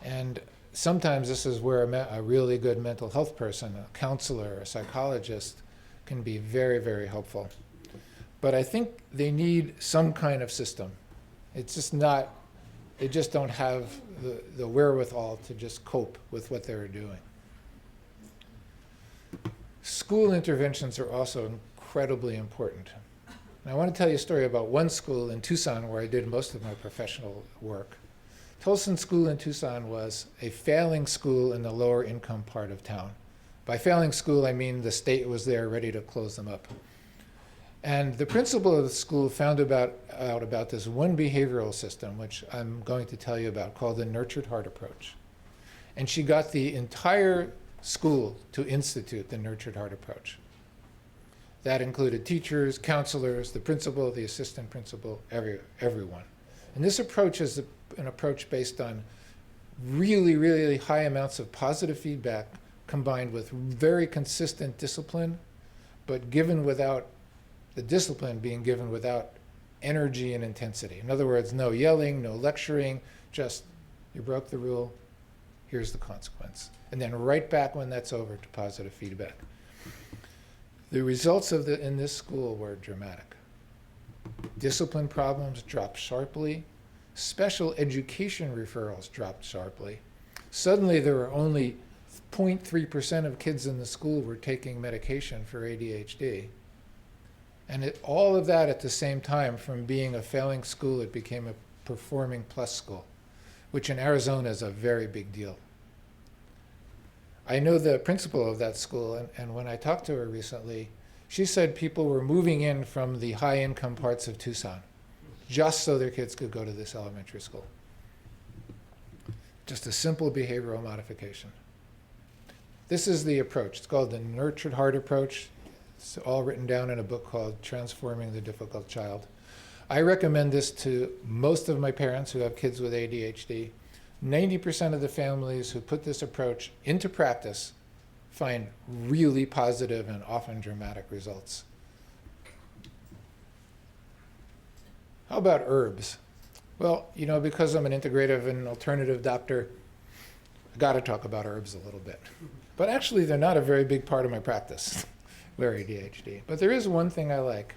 And sometimes this is where a really good mental health person, a counselor, a psychologist, can be very, very helpful. But I think they need some kind of system. It's just not, they just don't have the wherewithal to just cope with what they're doing. School interventions are also incredibly important. And I want to tell you a story about one school in Tucson where I did most of my professional work. Tolson School in Tucson was a failing school in the lower income part of town. By failing school, I mean the state was there ready to close them up. And the principal of the school found out about this one behavioral system, which I'm going to tell you about, called the nurtured heart approach. And she got the entire school to institute the nurtured heart approach. That included teachers, counselors, the principal, the assistant principal, everyone. And this approach is an approach based on really, really high amounts of positive feedback combined with very consistent discipline, but given without the discipline being given without energy and intensity. In other words, no yelling, no lecturing, just you broke the rule, here's the consequence. And then right back when that's over to positive feedback. The results of in this school were dramatic. Discipline problems dropped sharply. Special education referrals dropped sharply. Suddenly there were only 0.3% of kids in the school were taking medication for ADHD. And all of that at the same time, from being a failing school, it became a performing plus school, which in Arizona is a very big deal. I know the principal of that school, and when I talked to her recently, she said people were moving in from the high-income parts of Tucson just so their kids could go to this elementary school. Just a simple behavioral modification. This is the approach. It's called the Nurtured Heart Approach. It's all written down in a book called Transforming the Difficult Child. I recommend this to most of my parents who have kids with ADHD. 90% of the families who put this approach into practice find really positive and often dramatic results. How about herbs? Well, you know, because I'm an integrative and alternative doctor, I got to talk about herbs a little bit. But actually, they're not a very big part of my practice with ADHD. But there is one thing I like.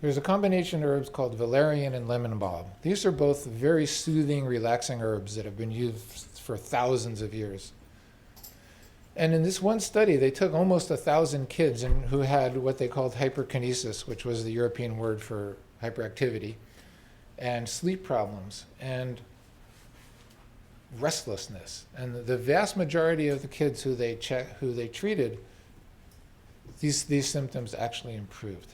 There's a combination of herbs called valerian and lemon balm. These are both very soothing, relaxing herbs that have been used for thousands of years. And in this one study, they took almost 1,000 kids who had what they called hyperkinesis, which was the European word for hyperactivity, and sleep problems, and restlessness. And the vast majority of the kids who they treated, these symptoms actually improved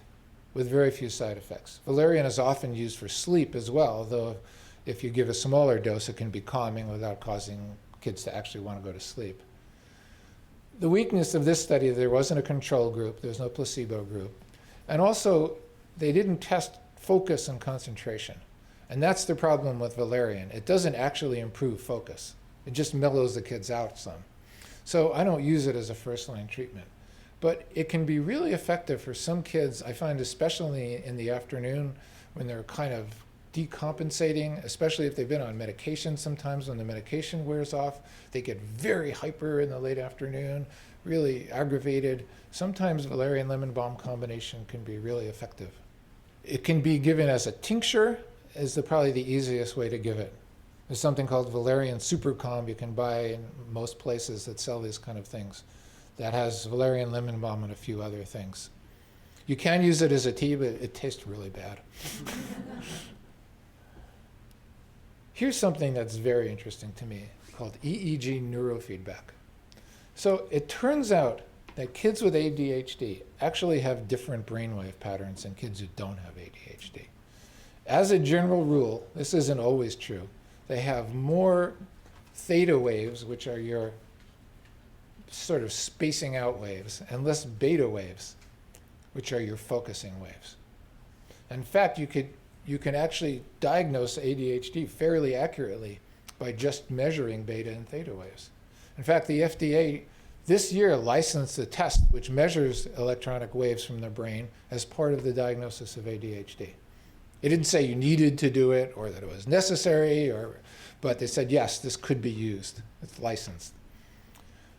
with very few side effects. Valerian is often used for sleep as well, though if you give a smaller dose, it can be calming without causing kids to actually want to go to sleep. The weakness of this study, there wasn't a control group, there was no placebo group. And also, they didn't test focus and concentration. And that's the problem with valerian. It doesn't actually improve focus. It just mellows the kids out some. So I don't use it as a first-line treatment. But it can be really effective for some kids, I find, especially in the afternoon when they're kind of decompensating, especially if they've been on medication. Sometimes when the medication wears off, they get very hyper in the late afternoon, really aggravated. Sometimes valerian lemon balm combination can be really effective. It can be given as a tincture, is probably the easiest way to give it. There's something called valerian super calm you can buy in most places that sell these kind of things. That has valerian lemon balm and a few other things. You can use it as a tea, but it tastes really bad. Here's something that's very interesting to me called EEG neurofeedback. So it turns out that kids with ADHD actually have different brainwave patterns than kids who don't have ADHD. As a general rule, this isn't always true. They have more theta waves, which are your sort of spacing out waves, and less beta waves, which are your focusing waves. In fact, you can actually diagnose ADHD fairly accurately by just measuring beta and theta waves. In fact, the FDA this year licensed a test which measures electronic waves from the brain as part of the diagnosis of ADHD. It didn't say you needed to do it or that it was necessary, but they said, yes, this could be used. It's licensed.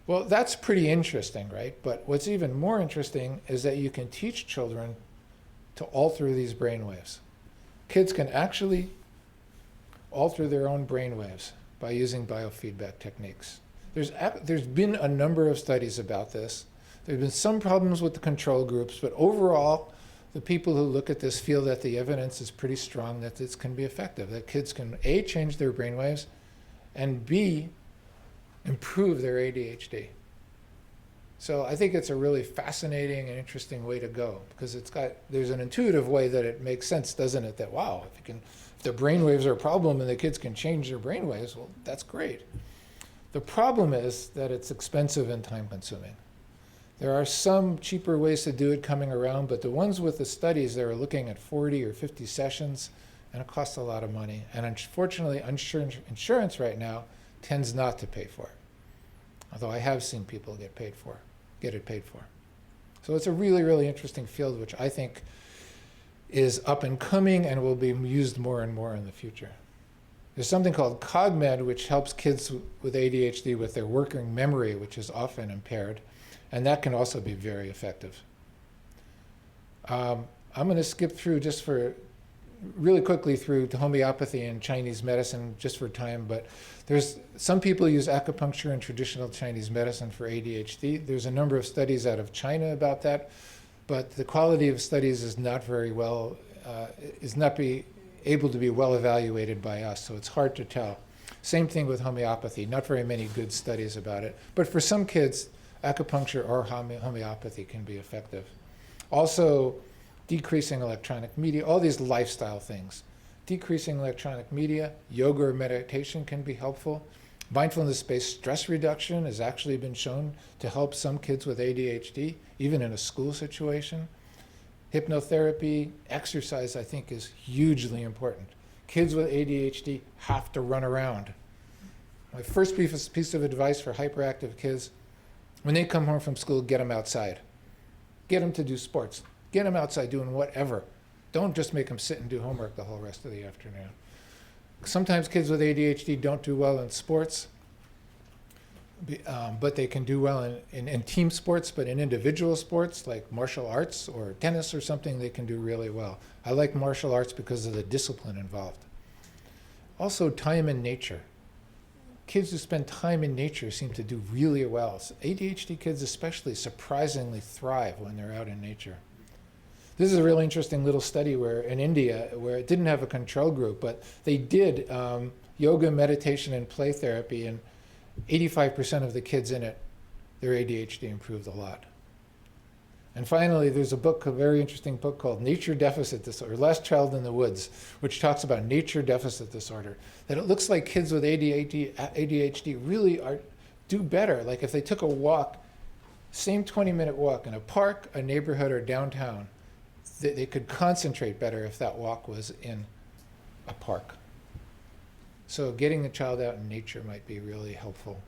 Well, that's pretty interesting, right? But what's even more interesting is that you can teach children to alter these brain waves. Kids can actually alter their own brain waves by using biofeedback techniques. There's been a number of studies about this. There's been some problems with the control groups, but overall, the people who look at this feel that the evidence is pretty strong that this can be effective, that kids can A, change their brain waves, and B, improve their ADHD. So I think it's a really fascinating and interesting way to go, because there's an intuitive way that it makes sense, doesn't it? That, wow, if the brain waves are a problem and the kids can change their brain waves, well, that's great. The problem is that it's expensive and time consuming. There are some cheaper ways to do it coming around, but the ones with the studies, they're looking at 40 or 50 sessions, and it costs a lot of money. And unfortunately, insurance right now tends not to pay for it. Although I have seen people get it paid for. So it's a really, really interesting field, which I think is up and coming and will be used more and more in the future. There's something called CogMed, which helps kids with ADHD with their working memory, which is often impaired. And that can also be very effective. I'm going to skip through really quickly through to homeopathy and Chinese medicine just for time, but some people use acupuncture and traditional Chinese medicine for ADHD. There's a number of studies out of China about that, but the quality of studies is not very well, able to be well evaluated by us, so it's hard to tell. Same thing with homeopathy, not very many good studies about it, but for some kids, acupuncture or homeopathy can be effective. Also, decreasing electronic media, all these lifestyle things. Decreasing electronic media, yoga or meditation can be helpful. Mindfulness-based stress reduction has actually been shown to help some kids with ADHD, even in a school situation. Hypnotherapy, exercise, I think, is hugely important. Kids with ADHD have to run around. My first piece of advice for hyperactive kids: when they come home from school, get them outside. Get them to do sports. Get them outside doing whatever. Don't just make them sit and do homework the whole rest of the afternoon. Sometimes kids with ADHD don't do well in sports, but they can do well in team sports, but in individual sports like martial arts or tennis or something, they can do really well. I like martial arts because of the discipline involved. Also, time in nature. Kids who spend time in nature seem to do really well. ADHD kids especially surprisingly thrive when they're out in nature. This is a really interesting little study in India where it didn't have a control group, but they did yoga, meditation, and play therapy, and 85% of the kids in it, their ADHD improved a lot. And finally, there's a very interesting book called Nature Deficit Disorder, Last Child in the Woods, which talks about nature deficit disorder, that it looks like kids with ADHD really do better. Like if they took a walk, same 20-minute walk in a park, a neighborhood, or downtown, they could concentrate better if that walk was in a park. So getting the child out in nature might be really helpful.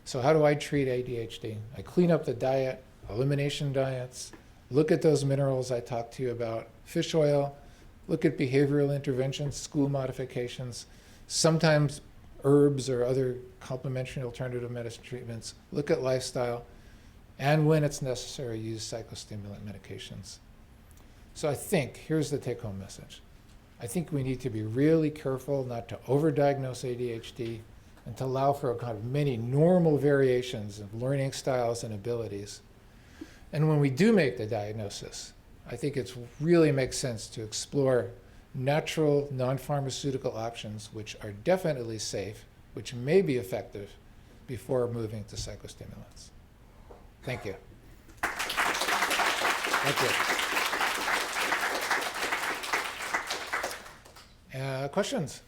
So how do I treat ADHD? I clean up the diet, elimination diets, look at those minerals I talked to you about, fish oil, look at behavioral interventions, school modifications, sometimes herbs or other complementary alternative medicine treatments, look at lifestyle, and when it's necessary, use psychostimulant medications. So I think, here's the take-home message. I think we need to be really careful not to overdiagnose ADHD and to allow for kind of many normal variations of learning styles and abilities. And when we do make the diagnosis, I think it really makes sense to explore natural, non-pharmaceutical options, which are definitely safe, which may be effective, before moving to psychostimulants. Thank you. Thank you. Questions?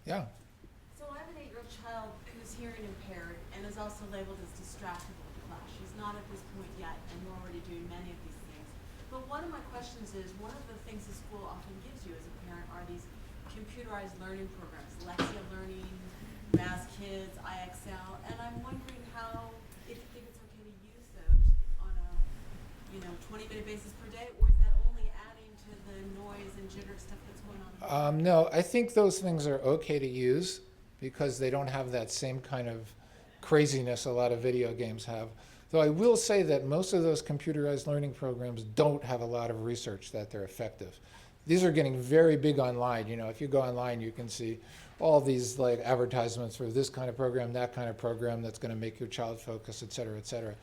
Yeah. So I have an 8-year-old child who's hearing impaired and is also labeled as distractible in class. She's not at this point yet, and we're already doing many of these things. But one of my questions is, one of the things the school often gives you as a parent are these computerized learning programs, Lexia Learning, Math Kids, IXL, and I'm wondering how, if 20-minute basis per day, or is that only adding to the noise and jitter stuff that's going on? No, I think those things are okay to use because they don't have that same kind of craziness a lot of video games have. Though I will say that most of those computerized learning programs don't have a lot of research that they're effective. These are getting very big online. If you go online, you can see all these like advertisements for this kind of program, that kind of program that's going to make your child focus, et cetera, et cetera.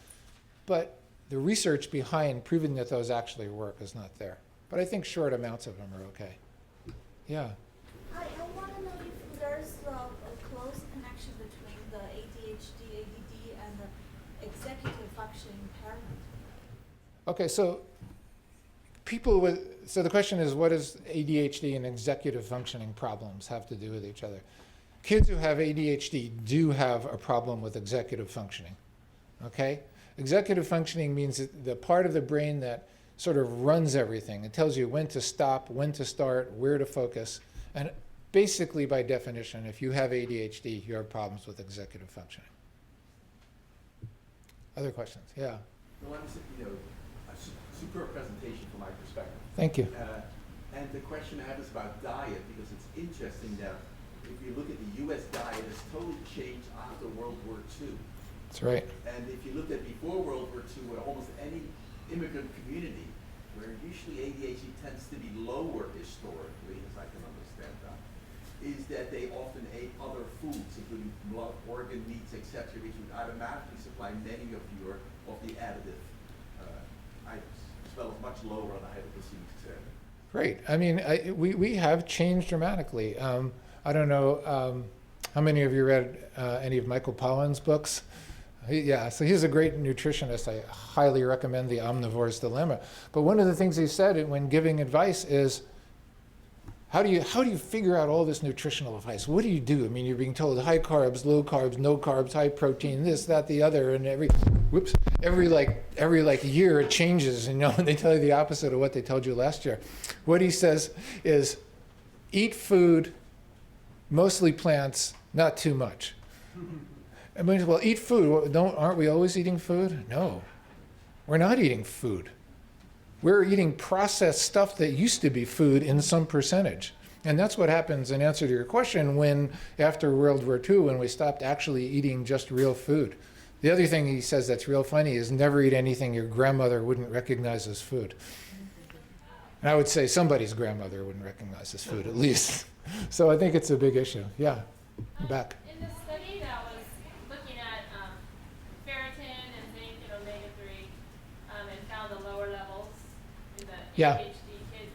But the research behind proving that those actually work is not there. But I think short amounts of them are okay. Yeah. Hi, I want to know if there's a close connection between the ADHD, ADD, and the executive functioning impairment. Okay, so so the question is, what does ADHD and executive functioning problems have to do with each other? Kids who have ADHD do have a problem with executive functioning, okay? Executive functioning means the part of the brain that sort of runs everything. It tells you when to stop, when to start, where to focus. And basically, by definition, if you have ADHD, you have problems with executive functioning. Other questions? Yeah. Well, a superb presentation from my perspective. Thank you. And the question I have is about diet, because it's interesting that if you look at the U.S. diet, it's totally changed after World War II. That's right. And if you looked at before World War II, where almost any immigrant community, where usually ADHD tends to be lower historically, as I can understand that, is that they often ate other foods, including blood, organ, meats, etc., which would automatically supply many of the additive items, as well as much lower on the hypoglycemic etc. Great. I mean, we have changed dramatically. I don't know how many of you read any of Michael Pollan's books. So he's a great nutritionist. I highly recommend The Omnivore's Dilemma. But one of the things he said when giving advice is, how do you figure out all this nutritional advice? What do you do? I mean, you're being told high carbs, low carbs, no carbs, high protein, this, that, the other, and every year it changes, and they tell you the opposite of what they told you last year. What he says is, eat food, mostly plants, not too much. I mean, well, eat food. Aren't we always eating food? No, we're not eating food. We're eating processed stuff that used to be food in some percentage. And that's what happens, in answer to your question, when after World War II, when we stopped actually eating just real food. The other thing he says that's real funny is never eat anything your grandmother wouldn't recognize as food. And I would say somebody's grandmother wouldn't recognize as food, at least. So I think it's a big issue. Yeah, back. In the study that was looking at ferritin and zinc and omega-3 and found the lower levels in the Yeah. ADHD kids,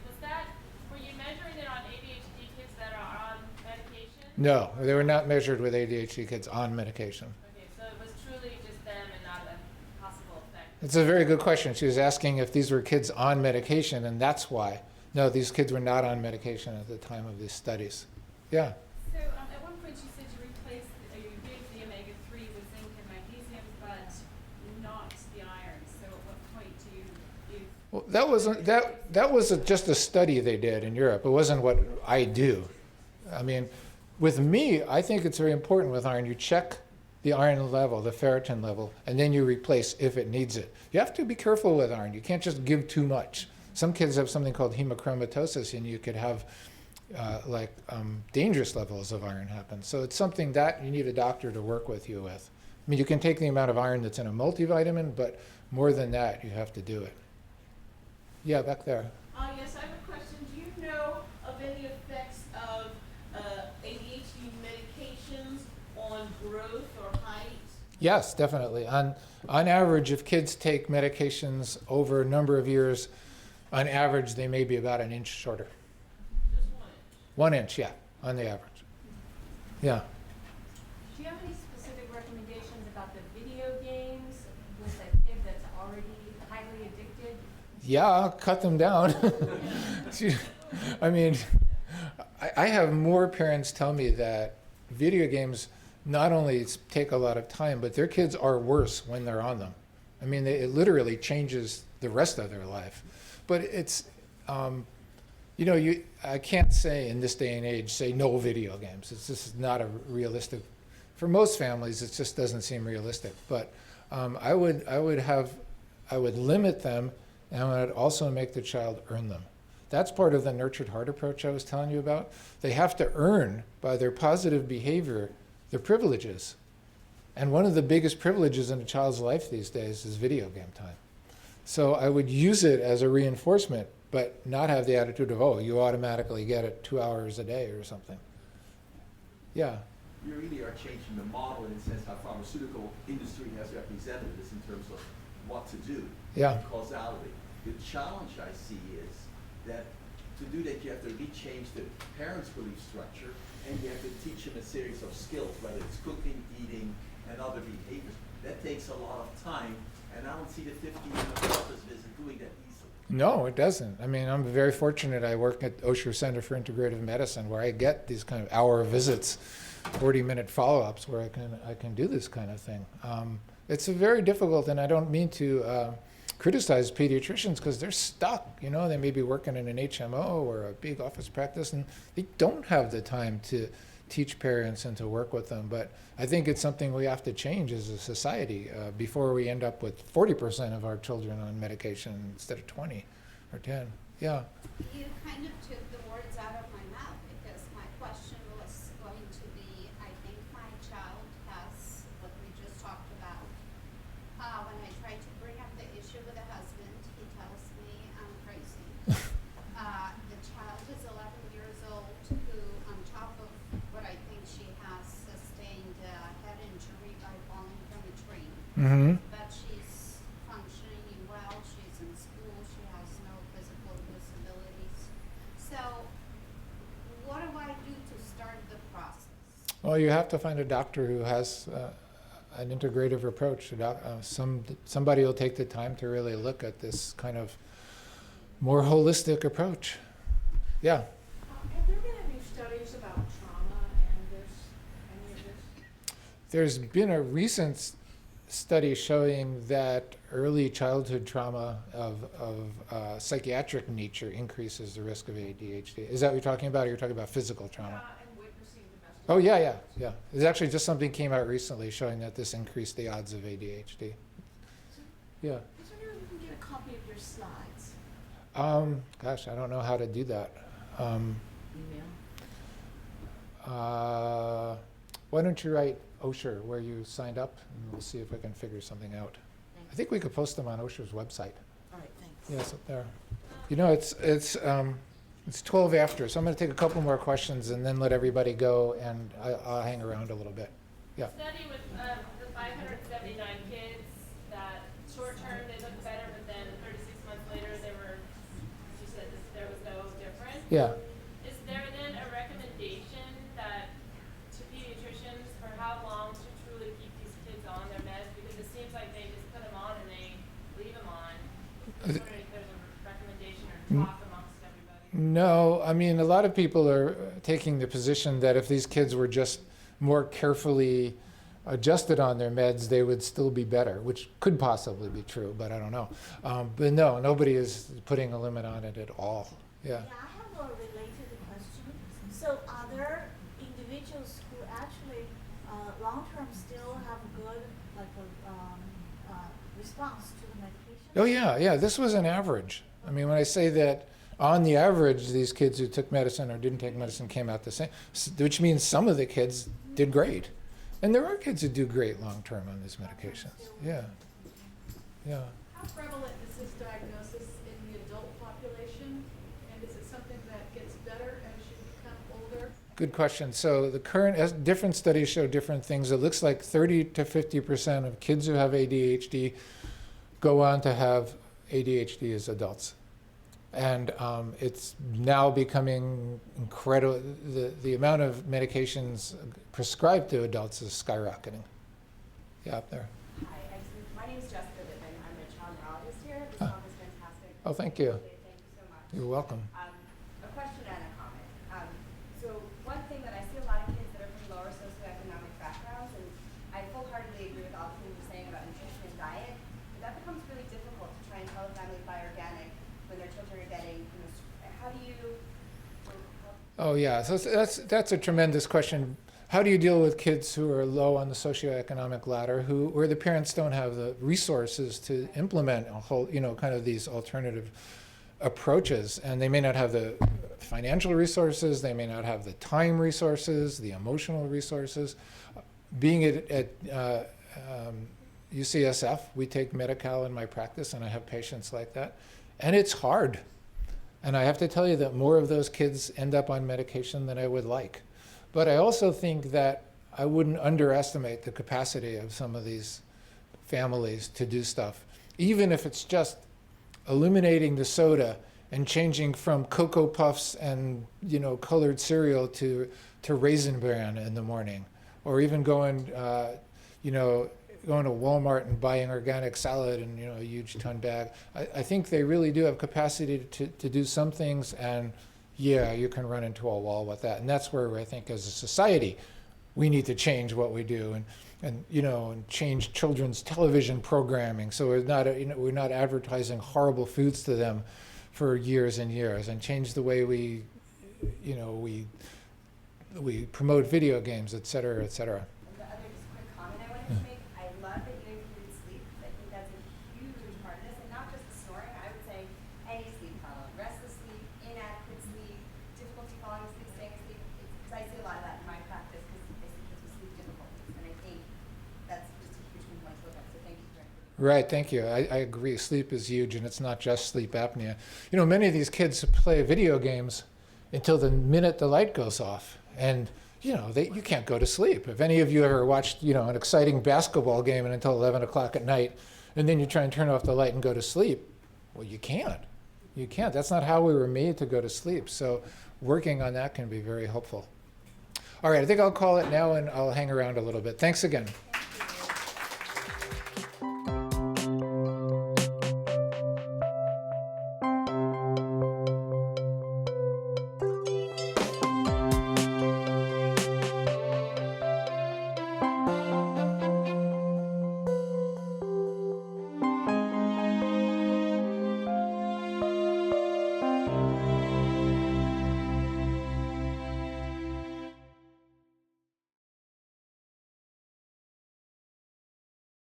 were you measuring it on ADHD kids that are on medication? No, they were not measured with ADHD kids on medication. Okay, so it was truly just them and not a possible effect. It's a very good question. She was asking if these were kids on medication, and that's why. No, these kids were not on medication at the time of these studies. Yeah. So at one point you said you gave the omega-3 with zinc and magnesium, but not the iron. So at what point do you give? Well, that was just a study they did in Europe. It wasn't what I do. I mean, with me, I think it's very important with iron. You check the iron level, the ferritin level, and then you replace if it needs it. You have to be careful with iron. You can't just give too much. Some kids have something called hemochromatosis, and you could have dangerous levels of iron happen. So it's something that you need a doctor to work with you with. I mean, you can take the amount of iron that's in a multivitamin, but more than that, you have to do it. Yeah, back there. Yes, I have a question. Do you know of any effects of ADHD medications on growth or height? Yes, definitely. On average, if kids take medications over a number of years, on average, they may be about an inch shorter. Just 1 inch, yeah, on the average. Yeah. Do you have any specific recommendations about the video games with a kid that's already highly addicted? Yeah, cut them down. I mean, I have more parents tell me that video games not only take a lot of time, but their kids are worse when they're on them. I mean, it literally changes the rest of their life. But it's, I can't say in this day and age, say no video games. It's just not a realistic, for most families, it just doesn't seem realistic. But I would limit them and I would also make the child earn them. That's part of the nurtured heart approach I was telling you about. They have to earn, by their positive behavior, their privileges. And one of the biggest privileges in a child's life these days is video game time. So I would use it as a reinforcement, but not have the attitude of, oh, you automatically get it 2 hours a day or something. Yeah. You really are changing the model in the sense how pharmaceutical industry has represented this in terms of what to do. Yeah. Causality. The challenge I see is that to do that you have to rechange the parents' belief structure, and you have to teach them a series of skills, whether it's cooking, eating, and other behaviors. That takes a lot of time, and I don't see the 15-minute office visit doing that easily. No, it doesn't. I mean, I'm very fortunate. I work at Osher Center for Integrative Medicine, where I get these kind of hour visits, 40-minute follow-ups, where I can do this kind of thing. It's a very difficult, and I don't mean to criticize pediatricians because they're stuck. You know, they may be working in an HMO or a big office practice, and they don't have the time to teach parents and to work with them. But I think it's something we have to change as a society before we end up with 40% of our children on medication instead of 20 or 10. Yeah. You kind of took the words out of my mouth, because my question was going to be, I think my child has what we just talked about. When I try to bring up the issue with the husband, he tells me I'm crazy. The child is 11 years old, who, on top of what I think she has sustained head injury by falling from a tree, Mm-hmm. but she's functioning well, she's in school, she has no physical disabilities. So what do I do to start the process? Well, you have to find a doctor who has an integrative approach. Somebody will take the time to really look at this kind of more holistic approach. Yeah. Have there been any studies about trauma and any of this? There's been a recent study showing that early childhood trauma of psychiatric nature increases the risk of ADHD. Is that what you're talking about, or you're talking about physical trauma? And witnessing domestic. Oh, yeah. There's actually just something came out recently showing that this increased the odds of ADHD. Yeah. Is there any way we can get a copy of your slides? Gosh, I don't know how to do that. Email. Why don't you write Osher where you signed up, and we'll see if we can figure something out. I think we could post them on Osher's website. All right, thanks. Yes, up there. You know, it's 12 after, so I'm going to take a couple more questions and then let everybody go, and I'll hang around a little bit. Yeah. Study with the 579 kids that short term they looked better, but then 36 months later she said there was no difference. Yeah. Is there then a recommendation that to pediatricians for how long to truly keep these kids on their meds? Because it seems like they just put them on and they leave them on. I was wondering if there's a recommendation or talk amongst everybody. No, I mean, a lot of people are taking the position that if these kids were just more carefully adjusted on their meds, they would still be better, which could possibly be true, but I don't know. But no, nobody is putting a limit on it at all. Yeah. Yeah, I have a related question. So are there individuals who actually long-term still have good response to the medication? Oh yeah. This was an average. I mean, when I say that on the average, these kids who took medicine or didn't take medicine came out the same, which means some of the kids did great. And there are kids who do great long-term on these medications. Yeah. How prevalent is this diagnosis in the adult population? And is it something that gets better as you become older? Good question. So the current, different studies show different things. It looks like 30 to 50% of kids who have ADHD go on to have ADHD as adults. And it's now becoming incredible. The amount of medications prescribed to adults is skyrocketing. Yeah, up there. Hi, my name is Jessica Lippman. I'm a child neurologist here. This talk is fantastic. Oh, thank you. Thank you so much. You're welcome. A question and a comment. So one thing that I see a lot of kids that are from lower socioeconomic backgrounds, and I wholeheartedly agree with all the things you're saying about nutrition and diet, but that becomes really difficult to try and tell a family to buy organic when their children are getting, how do you? Oh yeah, so that's a tremendous question. how do you deal with kids who are low on the socioeconomic ladder, where the parents don't have the resources to implement a whole, kind of these alternative approaches, and they may not have the financial resources, they may not have the time resources, the emotional resources. Being at UCSF, we take Medi-Cal in my practice, and I have patients like that, and it's hard. And I have to tell you that more of those kids end up on medication than I would like. But I also think that I wouldn't underestimate the capacity of some of these families to do stuff, even if it's just eliminating the soda and changing from Cocoa Puffs and colored cereal to Raisin Bran in the morning, or even going to Walmart and buying organic salad in a huge ton bag. I think they really do have capacity to do some things, and yeah, you can run into a wall with that. And that's where I think as a society we need to change what we do, and change children's television programming so we're not advertising horrible foods to them for years and years, and change the way we promote video games, et cetera, et cetera. And the other just quick comment I wanted to make, I love that you included sleep. I think that's a huge part of this, and not just the snoring. I would say any sleep problem, restless sleep, inadequate sleep, difficulty falling asleep, staying asleep. Because I see a lot of that in my practice because I see kids with sleep difficulties, and I think that's just a huge component to look at. So thank you for including that. Right, thank you. I agree. Sleep is huge, and it's not just sleep apnea. Many of these kids play video games until the minute the light goes off, and you can't go to sleep. If any of you ever watched an exciting basketball game until 11 o'clock at night, and then you try and turn off the light and go to sleep, well, you can't. You can't. That's not how we were made to go to sleep. So working on that can be very helpful. All right, I think I'll call it now, and I'll hang around a little bit. Thanks again.